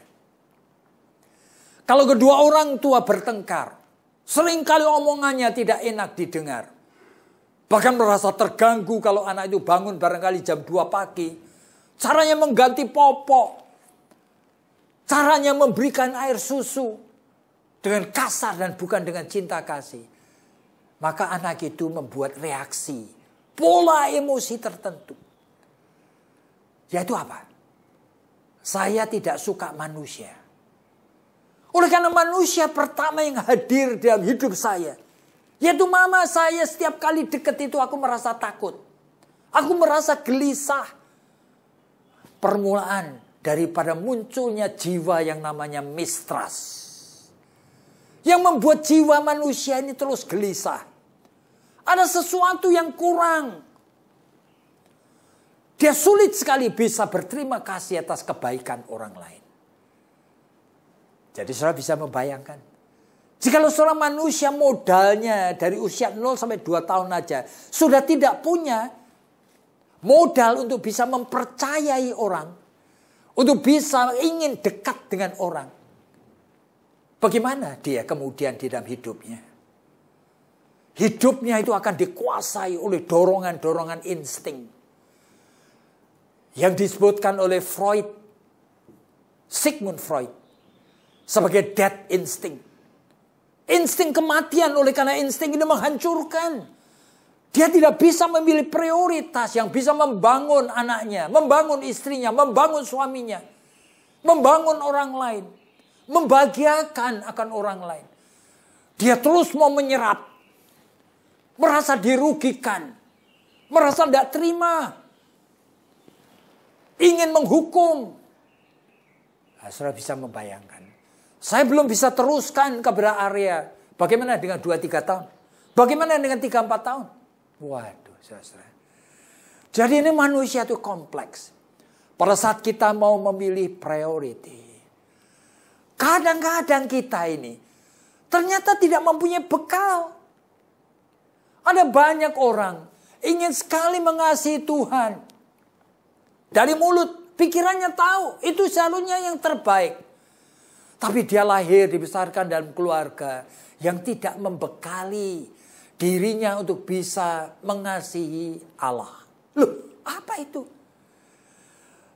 Kalau kedua orang tua bertengkar, seringkali omongannya tidak enak didengar. Bahkan merasa terganggu kalau anak itu bangun barangkali jam 2 pagi. Caranya mengganti popok. Caranya memberikan air susu. Dengan kasar dan bukan dengan cinta kasih. Maka anak itu membuat reaksi. Pola emosi tertentu. Yaitu apa? Saya tidak suka manusia. Oleh karena manusia pertama yang hadir dalam hidup saya. Yaitu mama saya, setiap kali dekat itu aku merasa takut. Aku merasa gelisah. Permulaan daripada munculnya jiwa yang namanya mistrust. Yang membuat jiwa manusia ini terus gelisah. Ada sesuatu yang kurang. Dia sulit sekali bisa berterima kasih atas kebaikan orang lain. Jadi saudara bisa membayangkan. Jikalau seorang manusia modalnya dari usia 0 sampai 2 tahun aja. Sudah tidak punya modal untuk bisa mempercayai orang. Untuk bisa ingin dekat dengan orang. Bagaimana dia kemudian di dalam hidupnya? Hidupnya itu akan dikuasai oleh dorongan-dorongan insting. Yang disebutkan oleh Freud, Sigmund Freud, sebagai death instinct. Insting kematian, oleh karena insting ini menghancurkan. Dia tidak bisa memilih prioritas yang bisa membangun anaknya, membangun istrinya, membangun suaminya, membangun orang lain. Membahagiakan akan orang lain. Dia terus mau menyerap. Merasa dirugikan. Merasa tidak terima. Ingin menghukum. Nah, saudara bisa membayangkan. Saya belum bisa teruskan kepada area. Bagaimana dengan 2-3 tahun? Bagaimana dengan 3-4 tahun? Waduh, saudara. Jadi ini manusia itu kompleks. Pada saat kita mau memilih priority. Kadang-kadang kita ini ternyata tidak mempunyai bekal. Ada banyak orang ingin sekali mengasihi Tuhan. Dari mulut, pikirannya tahu itu seharusnya yang terbaik. Tapi dia lahir, dibesarkan dalam keluarga yang tidak membekali dirinya untuk bisa mengasihi Allah. Loh, apa itu?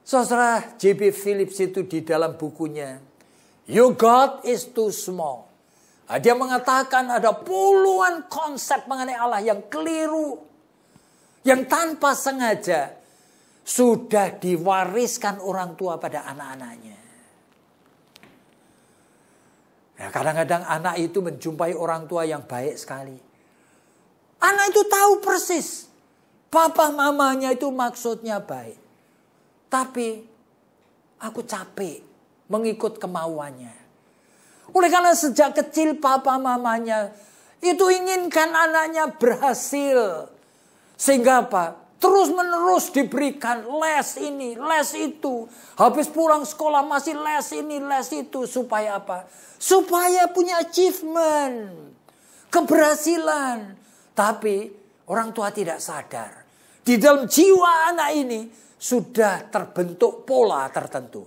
Saudara J.B. Phillips itu di dalam bukunya Your God is too small. Dia mengatakan ada puluhan konsep mengenai Allah yang keliru. Yang tanpa sengaja sudah diwariskan orang tua pada anak-anaknya. Nah, kadang-kadang anak itu menjumpai orang tua yang baik sekali. Anak itu tahu persis. Papa mamanya itu maksudnya baik. Tapi aku capek mengikut kemauannya. Oleh karena sejak kecil papa mamanya itu inginkan anaknya berhasil. Sehingga apa? Terus menerus diberikan les ini, les itu. Habis pulang sekolah masih les ini, les itu. Supaya apa? Supaya punya achievement. Keberhasilan. Tapi orang tua tidak sadar. Di dalam jiwa anak ini sudah terbentuk pola tertentu.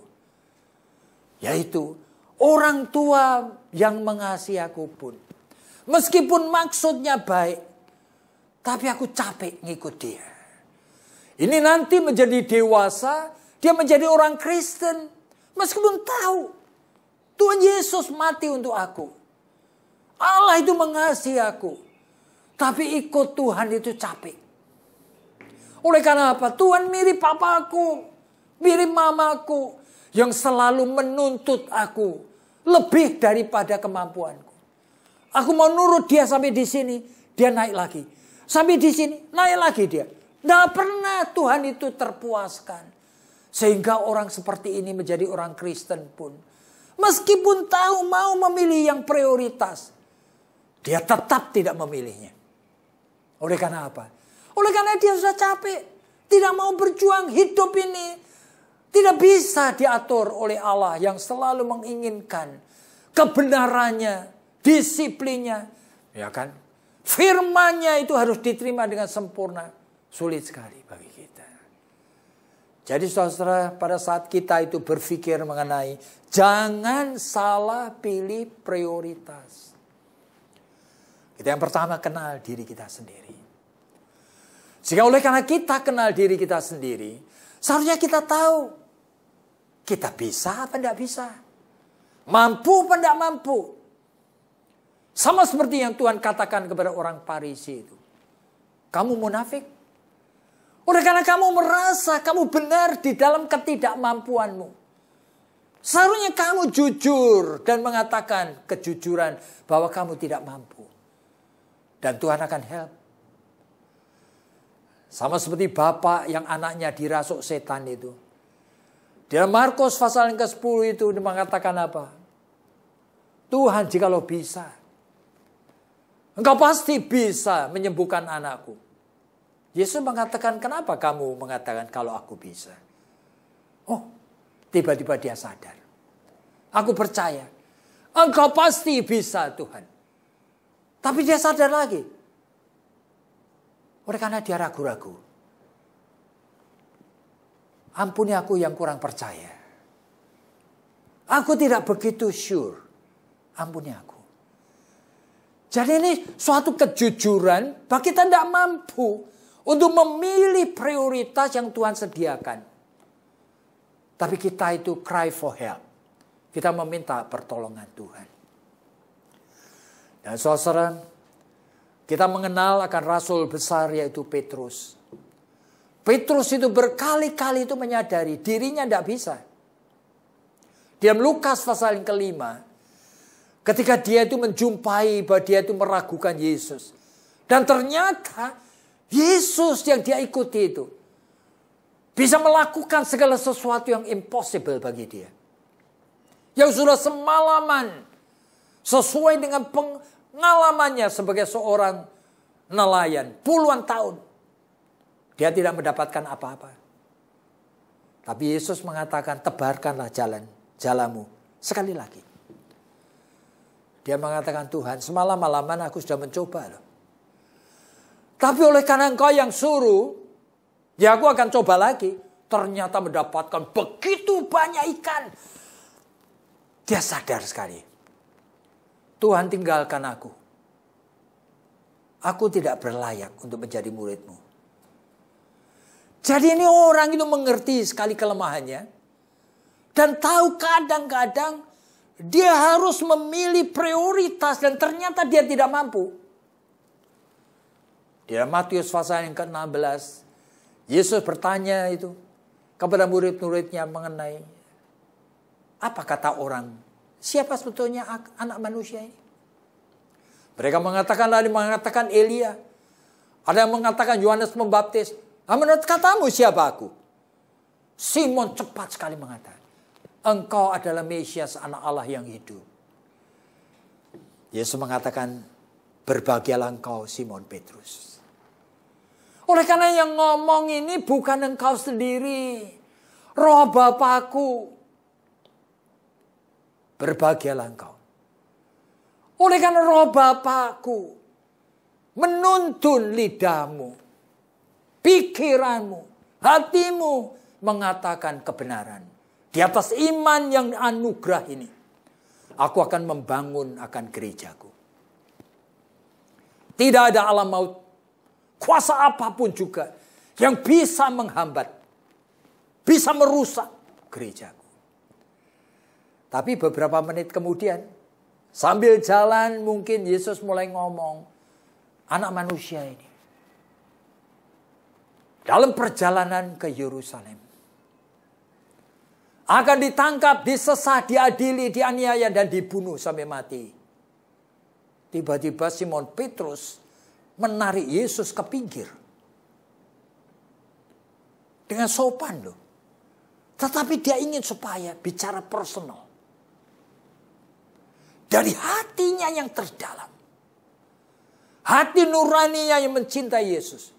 Yaitu orang tua yang mengasihi aku pun. Meskipun maksudnya baik. Tapi aku capek ngikut dia. Ini nanti menjadi dewasa. Dia menjadi orang Kristen. Meskipun tahu. Tuhan Yesus mati untuk aku. Allah itu mengasihi aku. Tapi ikut Tuhan itu capek. Oleh karena apa? Tuhan mirip papaku. Mirip mamaku. Yang selalu menuntut aku lebih daripada kemampuanku. Aku mau nurut dia sampai di sini, dia naik lagi. Sampai di sini, naik lagi dia. Tidak pernah Tuhan itu terpuaskan. Sehingga orang seperti ini menjadi orang Kristen pun. Meskipun tahu mau memilih yang prioritas, dia tetap tidak memilihnya. Oleh karena apa? Oleh karena dia sudah capek. Tidak mau berjuang hidup ini. Tidak bisa diatur oleh Allah yang selalu menginginkan kebenarannya, disiplinnya, ya kan? Firman-Nya itu harus diterima dengan sempurna. Sulit sekali bagi kita. Jadi saudara, pada saat kita itu berpikir mengenai jangan salah pilih prioritas. Kita yang pertama kenal diri kita sendiri. Sehingga oleh karena kita kenal diri kita sendiri, seharusnya kita tahu kita bisa apa tidak bisa. Mampu apa tidak mampu. Sama seperti yang Tuhan katakan kepada orang Farisi itu. Kamu munafik. Oleh karena kamu merasa kamu benar di dalam ketidakmampuanmu. Seharusnya kamu jujur dan mengatakan kejujuran bahwa kamu tidak mampu. Dan Tuhan akan help. Sama seperti bapak yang anaknya dirasuk setan itu. Di dalam Markus pasal yang ke-10 itu mengatakan apa? Tuhan jikalau bisa, engkau pasti bisa menyembuhkan anakku. Yesus mengatakan, kenapa kamu mengatakan kalau aku bisa? Oh, tiba-tiba dia sadar. Aku percaya, engkau pasti bisa Tuhan. Tapi dia sadar lagi. Oleh karena dia ragu-ragu. Ampuni aku yang kurang percaya. Aku tidak begitu sure. Ampuni aku. Jadi ini suatu kejujuran bahwa kita tidak mampu untuk memilih prioritas yang Tuhan sediakan. Tapi kita itu cry for help. Kita meminta pertolongan Tuhan. Dan saudara, kita mengenal akan rasul besar yaitu Petrus. Petrus itu berkali-kali itu menyadari dirinya tidak bisa. Di dalam Lukas pasal yang ke-5, ketika dia itu menjumpai bahwa dia itu meragukan Yesus. Dan ternyata Yesus yang dia ikuti itu bisa melakukan segala sesuatu yang impossible bagi dia. Yang sudah semalaman sesuai dengan pengalamannya sebagai seorang nelayan. Puluhan tahun. Dia tidak mendapatkan apa-apa. Tapi Yesus mengatakan, tebarkanlah jalanmu. Sekali lagi. Dia mengatakan, Tuhan, semalam-malaman aku sudah mencoba loh. Tapi oleh karena engkau yang suruh, ya aku akan coba lagi. Ternyata mendapatkan begitu banyak ikan. Dia sadar sekali. Tuhan tinggalkan aku. Aku tidak berlayak untuk menjadi muridmu. Jadi ini orang itu mengerti sekali kelemahannya. Dan tahu kadang-kadang dia harus memilih prioritas dan ternyata dia tidak mampu. Di dalam Matius pasal yang ke-16, Yesus bertanya itu kepada murid-muridnya mengenai apa kata orang, siapa sebetulnya anak manusia ini? Mereka mengatakan Elia. Ada yang mengatakan Yohanes Pembaptis. Menurut katamu siapa aku? Simon cepat sekali mengatakan, engkau adalah Mesias, anak Allah yang hidup. Yesus mengatakan, berbahagialah engkau Simon Petrus. Oleh karena yang ngomong ini bukan engkau sendiri. Roh Bapakku. Berbahagialah engkau. Oleh karena roh Bapakku menuntun lidahmu, pikiranmu, hatimu mengatakan kebenaran. Di atas iman yang anugerah ini, aku akan membangun akan gerejaku. Tidak ada alam maut, kuasa apapun juga yang bisa menghambat, bisa merusak gerejaku. Tapi beberapa menit kemudian, sambil jalan mungkin Yesus mulai ngomong, anak manusia ini dalam perjalanan ke Yerusalem akan ditangkap, disesat, diadili, dianiaya, dan dibunuh sampai mati. Tiba-tiba Simon Petrus menarik Yesus ke pinggir. Dengan sopan loh. Tetapi dia ingin supaya bicara personal. Dari hatinya yang terdalam. Hati nuraninya yang mencintai Yesus.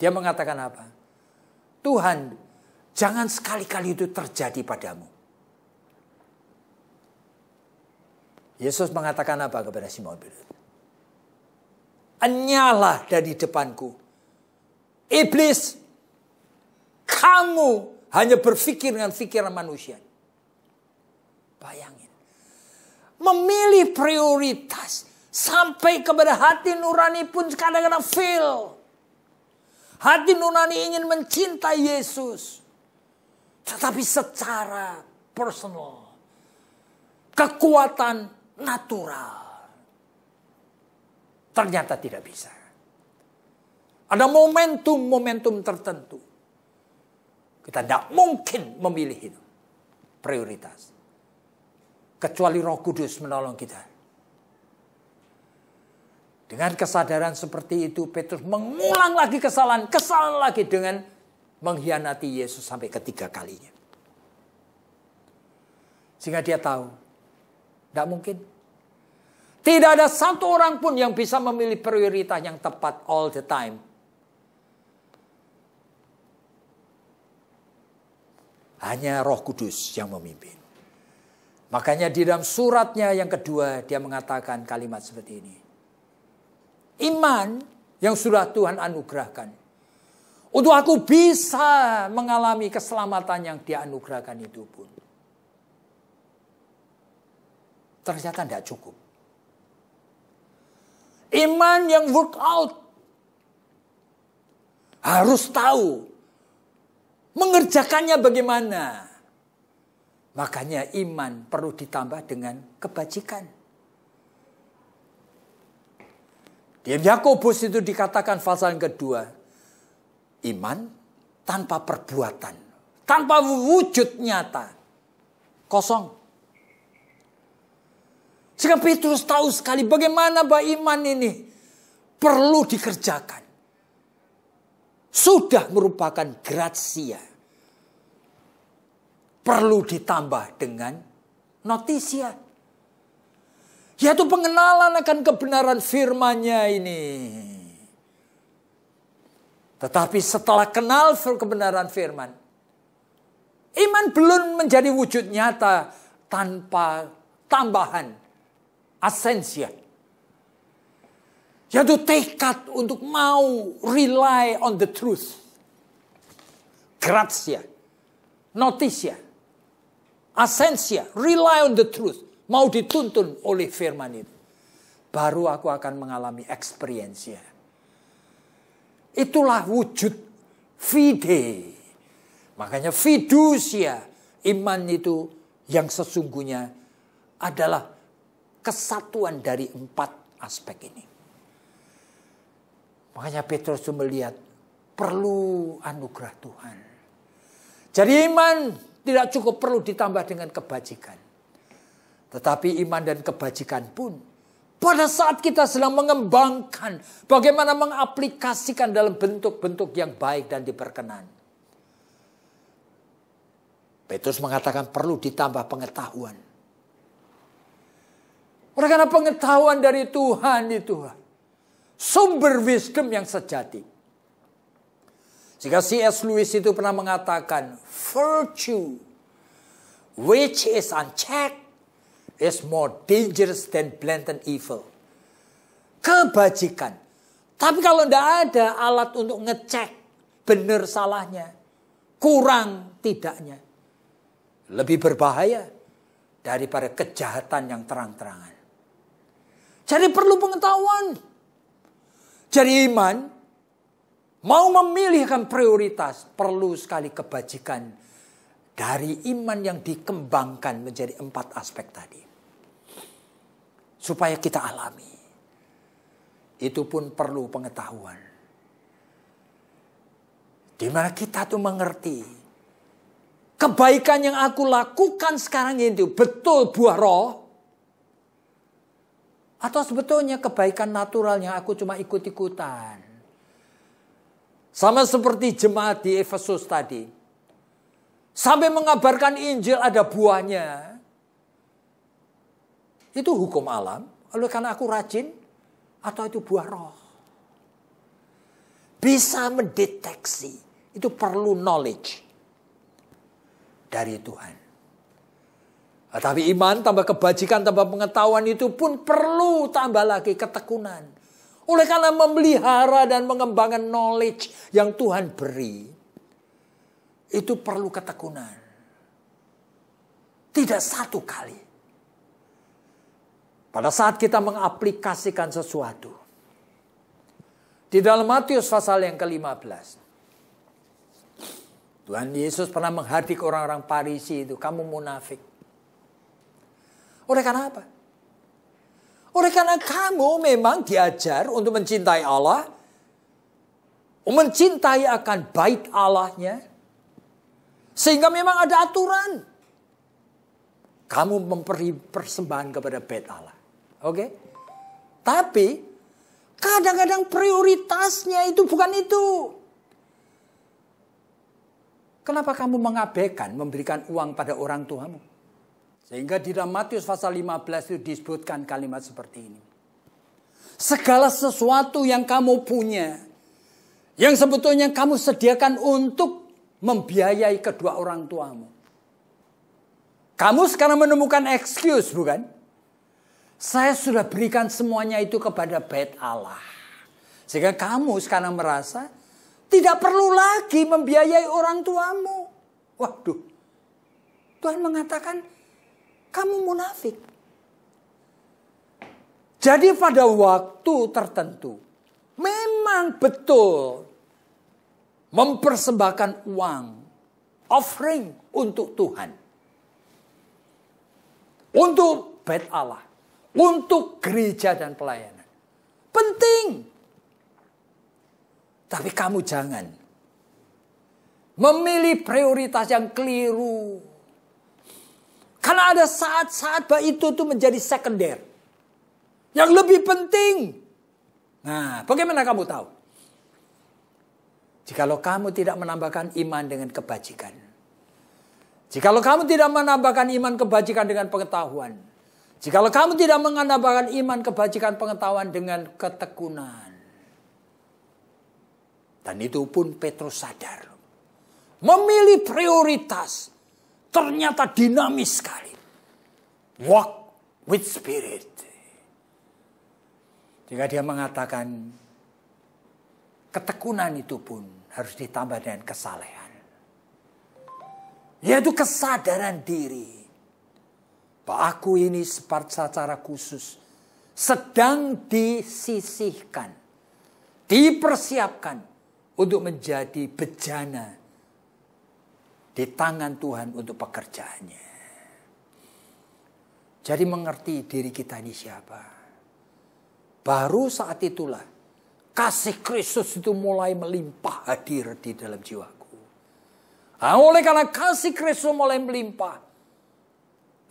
Dia mengatakan apa? Tuhan, Jangan sekali-kali itu terjadi padamu. Yesus mengatakan apa kepada Simon Petrus? Enyahlah dari depanku. Iblis, kamu hanya berpikir dengan pikiran manusia. Bayangin. Memilih prioritas. Sampai kepada hati nurani pun kadang-kadang fail. Hati nurani ingin mencintai Yesus. Tetapi secara personal. Kekuatan natural. Ternyata tidak bisa. Ada momentum-momentum tertentu. Kita tidak mungkin memilih itu. Prioritas. Kecuali Roh Kudus menolong kita. Dengan kesadaran seperti itu, Petrus mengulang lagi kesalahan lagi dengan mengkhianati Yesus sampai ketiga kalinya. Sehingga dia tahu, tidak mungkin. Tidak ada satu orang pun yang bisa memilih prioritas yang tepat all the time. Hanya Roh Kudus yang memimpin. Makanya di dalam suratnya yang kedua, dia mengatakan kalimat seperti ini. Iman yang sudah Tuhan anugerahkan. Untuk aku bisa mengalami keselamatan yang dia anugerahkan itu pun. Ternyata tidak cukup. Iman yang work out. Harus tahu. Mengerjakannya bagaimana. Makanya iman perlu ditambah dengan kebajikan. Di Yakobus itu dikatakan pasal yang kedua. Iman tanpa perbuatan. Tanpa wujud nyata. Kosong. Sehingga Petrus tahu sekali bagaimana bahwa iman ini perlu dikerjakan. Sudah merupakan gratia. Perlu ditambah dengan notisia. Yaitu pengenalan akan kebenaran firman-Nya ini. Tetapi setelah kenal kebenaran firman, iman belum menjadi wujud nyata tanpa tambahan asensia. Yaitu tekad untuk mau rely on the truth. Gratia, notisia, asensia, rely on the truth. Mau dituntun oleh firman itu. Baru aku akan mengalami experience-nya. Itulah wujud fide. Makanya fiducia. Iman itu yang sesungguhnya adalah kesatuan dari 4 aspek ini. Makanya Petrus melihat perlu anugerah Tuhan. Jadi iman tidak cukup perlu ditambah dengan kebajikan. Tetapi iman dan kebajikan pun pada saat kita sedang mengembangkan bagaimana mengaplikasikan dalam bentuk-bentuk yang baik dan diperkenan. Petrus mengatakan perlu ditambah pengetahuan. Oleh karena pengetahuan dari Tuhan itu sumber wisdom yang sejati. Jika C.S. Lewis itu pernah mengatakan virtue which is unchecked is more dangerous than blatant evil. Kebajikan. Tapi kalau tidak ada alat untuk ngecek benar salahnya, kurang tidaknya, lebih berbahaya daripada kejahatan yang terang-terangan. Jadi perlu pengetahuan. Jadi iman, mau memilihkan prioritas, perlu sekali kebajikan dari iman yang dikembangkan menjadi 4 aspek tadi. Supaya kita alami. Itu pun perlu pengetahuan. Di mana kita tuh mengerti. Kebaikan yang aku lakukan sekarang itu betul buah roh. Atau sebetulnya kebaikan natural yang aku cuma ikut-ikutan. Sama seperti jemaat di Efesus tadi. Sampai mengabarkan Injil ada buahnya. Itu hukum alam. Oleh karena aku rajin. Atau itu buah roh. Bisa mendeteksi. Itu perlu knowledge. dari Tuhan. Tapi iman tambah kebajikan tambah pengetahuan itu pun perlu tambah lagi ketekunan. Oleh karena memelihara dan mengembangkan knowledge yang Tuhan beri, itu perlu ketekunan. Tidak satu kali. Pada saat kita mengaplikasikan sesuatu. Di dalam Matius pasal yang ke-15. Tuhan Yesus pernah menghardik orang-orang Farisi itu. Kamu munafik. Oleh karena apa? Oleh karena kamu memang diajar untuk mencintai Allah. Mencintai akan bait Allahnya. Sehingga memang ada aturan. Kamu memberi persembahan kepada bait Allah. Oke? Tapi kadang-kadang prioritasnya itu bukan itu. Kenapa kamu mengabaikan memberikan uang pada orang tuamu? Sehingga di dalam Matius pasal 15 itu disebutkan kalimat seperti ini. Segala sesuatu yang kamu punya, yang sebetulnya kamu sediakan untuk membiayai kedua orang tuamu. Kamu sekarang menemukan excuse, bukan? Saya sudah berikan semuanya itu kepada bait Allah. Sehingga kamu sekarang merasa tidak perlu lagi membiayai orang tuamu. Waduh. Tuhan mengatakan, kamu munafik. Jadi pada waktu tertentu, memang betul mempersembahkan uang, offering untuk Tuhan. Untuk bait Allah. Untuk gereja dan pelayanan. Penting. Tapi kamu jangan memilih prioritas yang keliru. Karena ada saat-saat bahwa itu tuh menjadi sekunder. Yang lebih penting. Nah, bagaimana kamu tahu? Jikalau kamu tidak menambahkan iman dengan kebajikan. Jikalau kamu tidak menambahkan iman kebajikan dengan pengetahuan. Jikalau kamu tidak menambahkan iman kebajikan pengetahuan dengan ketekunan. Dan itu pun Petrus sadar. Memilih prioritas. Ternyata dinamis sekali. Walk with spirit. Jika dia mengatakan. Ketekunan itu pun harus ditambah dengan kesalehan. Yaitu kesadaran diri. Bahwa aku ini secara khusus. Sedang disisihkan. Dipersiapkan. Untuk menjadi bejana di tangan Tuhan untuk pekerjaannya. Jadi mengerti diri kita ini siapa. Baru saat itulah kasih Kristus itu mulai melimpah hadir di dalam jiwaku. Oleh karena kasih Kristus mulai melimpah,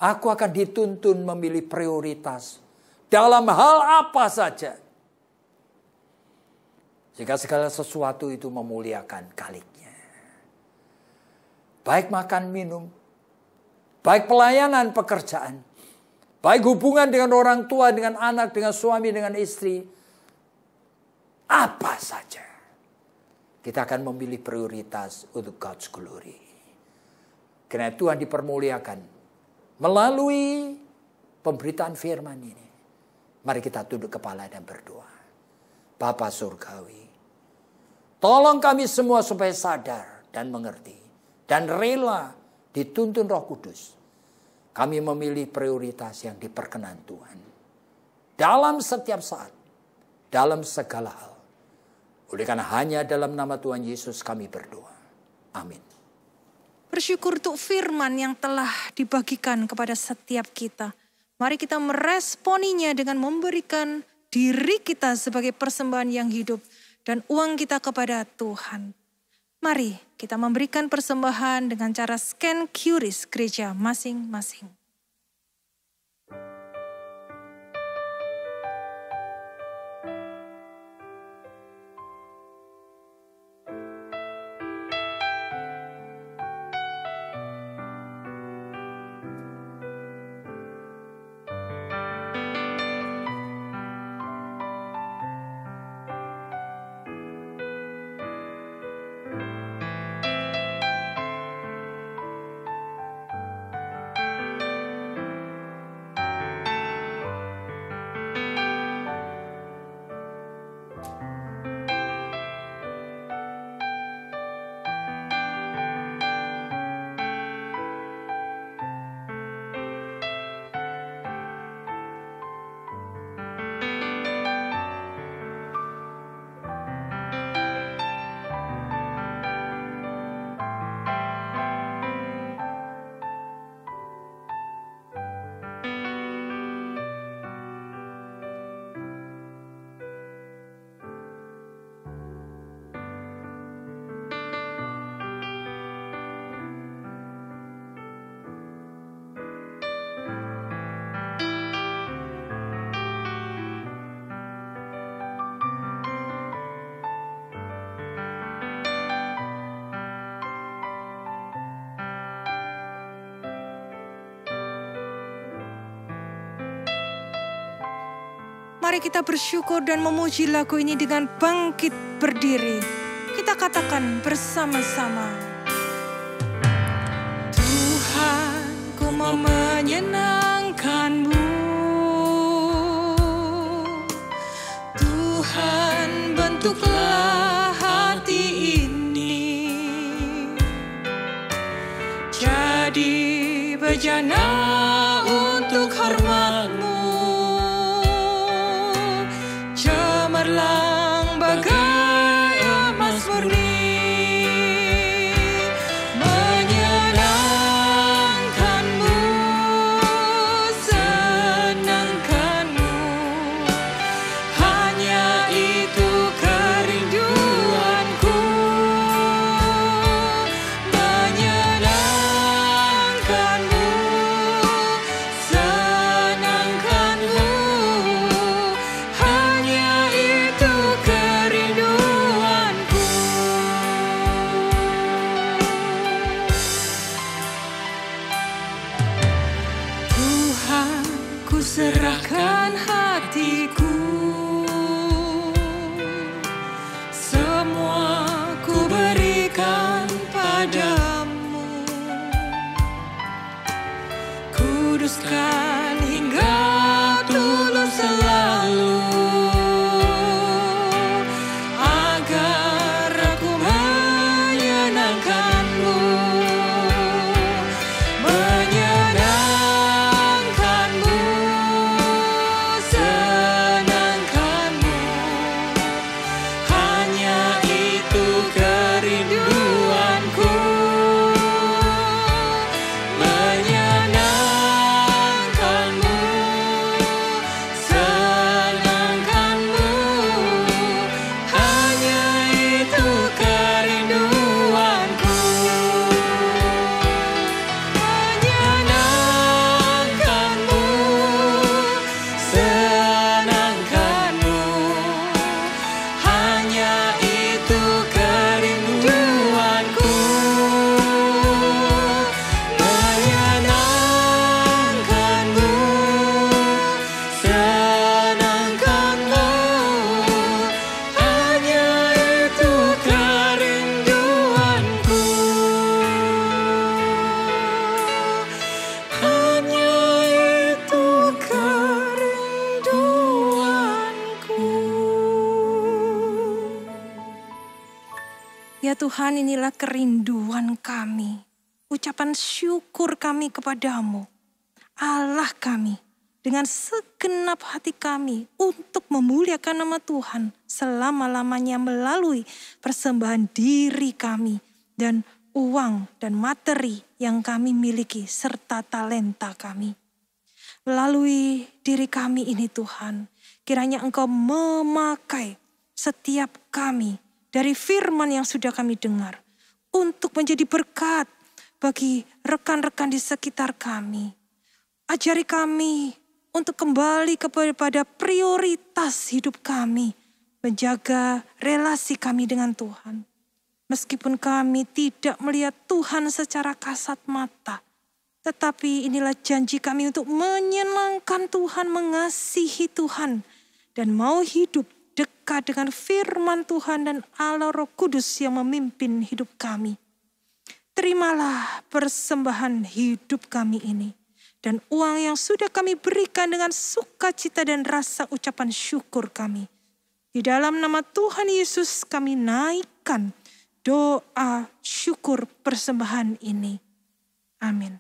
aku akan dituntun memilih prioritas dalam hal apa saja. Jika segala sesuatu itu memuliakan Khaliknya. Baik makan minum. Baik pelayanan pekerjaan. Baik hubungan dengan orang tua, dengan anak, dengan suami, dengan istri. Apa saja. Kita akan memilih prioritas untuk God's glory. Karena Tuhan dipermuliakan. Melalui pemberitaan firman ini. Mari kita tunduk kepala dan berdoa. Bapa Surgawi. Tolong kami semua supaya sadar dan mengerti. Dan rela dituntun Roh Kudus. Kami memilih prioritas yang diperkenan Tuhan. Dalam setiap saat. Dalam segala hal. Oleh karena hanya dalam nama Tuhan Yesus kami berdoa. Amin. Bersyukur untuk firman yang telah dibagikan kepada setiap kita. Mari kita meresponinya dengan memberikan diri kita sebagai persembahan yang hidup. Dan uang kita kepada Tuhan. Mari kita memberikan persembahan dengan cara scan QRIS gereja masing-masing. mari kita bersyukur dan memuji lagu ini dengan bangkit berdiri. Kita katakan bersama-sama. Tuhan, ku mau menyenangkan-Mu. Tuhan, bentuklah hati ini jadi bejana untuk hormat-Mu, cemerlang bagai emas murni, menyenangkan-Mu, senangkan-Mu, hanya itu kerinduanku, menyenangkan-Mu, senangkan-Mu, hanya itu kerinduanku. Tuhan, ku serahkan hatiku, semua ku berikan padamu. Kuduskan hingga tulus selalu, agar aku menyenangkan-Mu, menyenangkan-Mu, senangkan-Mu, hanya itu kerinduanku, menyenangkan-Mu, senangkan-Mu, hanya itu kerinduanku, menyenangkan-Mu, senangkan-Mu, hanya itu kerinduanku, menyenangkan-Mu, senangkan-Mu, hanya itu kerinduanku, hanya itu kerinduanku. Ya Tuhan, inilah kerinduan kami, ucapan syukur kami kepadamu, Allah kami, dengan segenap hati kami untuk memuliakan nama Tuhan selama-lamanya melalui persembahan diri kami dan uang dan materi yang kami miliki serta talenta kami. Melalui diri kami ini Tuhan, kiranya Engkau memakai setiap kami dari firman yang sudah kami dengar untuk menjadi berkat bagi rekan-rekan di sekitar kami. Ajari kami untuk kembali kepada prioritas hidup kami, menjaga relasi kami dengan Tuhan. Meskipun kami tidak melihat Tuhan secara kasat mata, tetapi inilah janji kami untuk menyenangkan Tuhan, mengasihi Tuhan, dan mau hidup dekat dengan firman Tuhan dan Allah Roh Kudus yang memimpin hidup kami. Terimalah persembahan hidup kami ini dan uang yang sudah kami berikan dengan sukacita dan rasa ucapan syukur kami. Di dalam nama Tuhan Yesus kami naikkan doa syukur persembahan ini. Amin.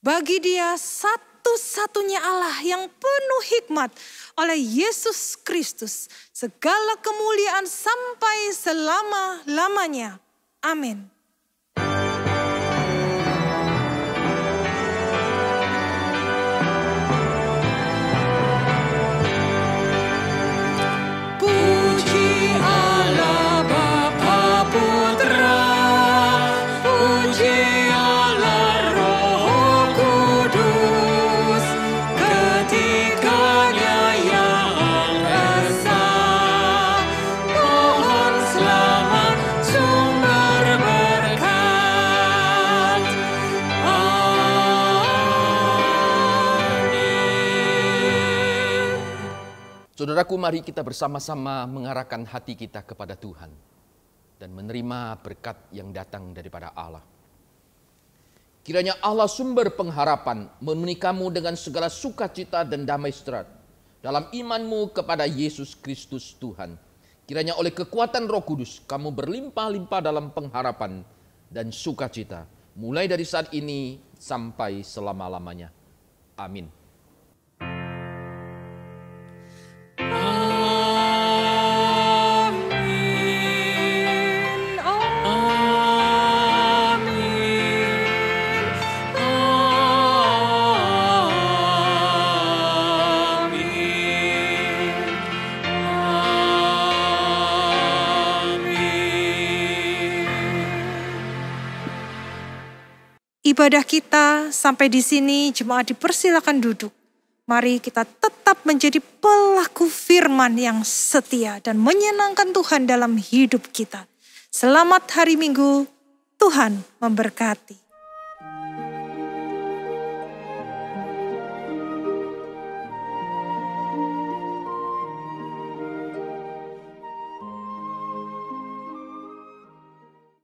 Bagi Dia satu-satunya Allah yang penuh hikmat oleh Yesus Kristus, segala kemuliaan sampai selama-lamanya. Amin. Puji Allah Bapa Putra, puji Allah Roh Kudus, ketikanya yang esa, pohon selamat sumber Saudaraku, mari kita bersama-sama mengarahkan hati kita kepada Tuhan dan menerima berkat yang datang daripada Allah. Kiranya Allah sumber pengharapan memenuhi kamu dengan segala sukacita dan damai sejahtera dalam imanmu kepada Yesus Kristus Tuhan. Kiranya oleh kekuatan Roh Kudus kamu berlimpah-limpah dalam pengharapan dan sukacita, mulai dari saat ini sampai selama-lamanya. Amin. Ibadah kita sampai di sini, jemaat dipersilakan duduk. Mari kita tetap menjadi pelaku firman yang setia dan menyenangkan Tuhan dalam hidup kita. Selamat hari Minggu, Tuhan memberkati.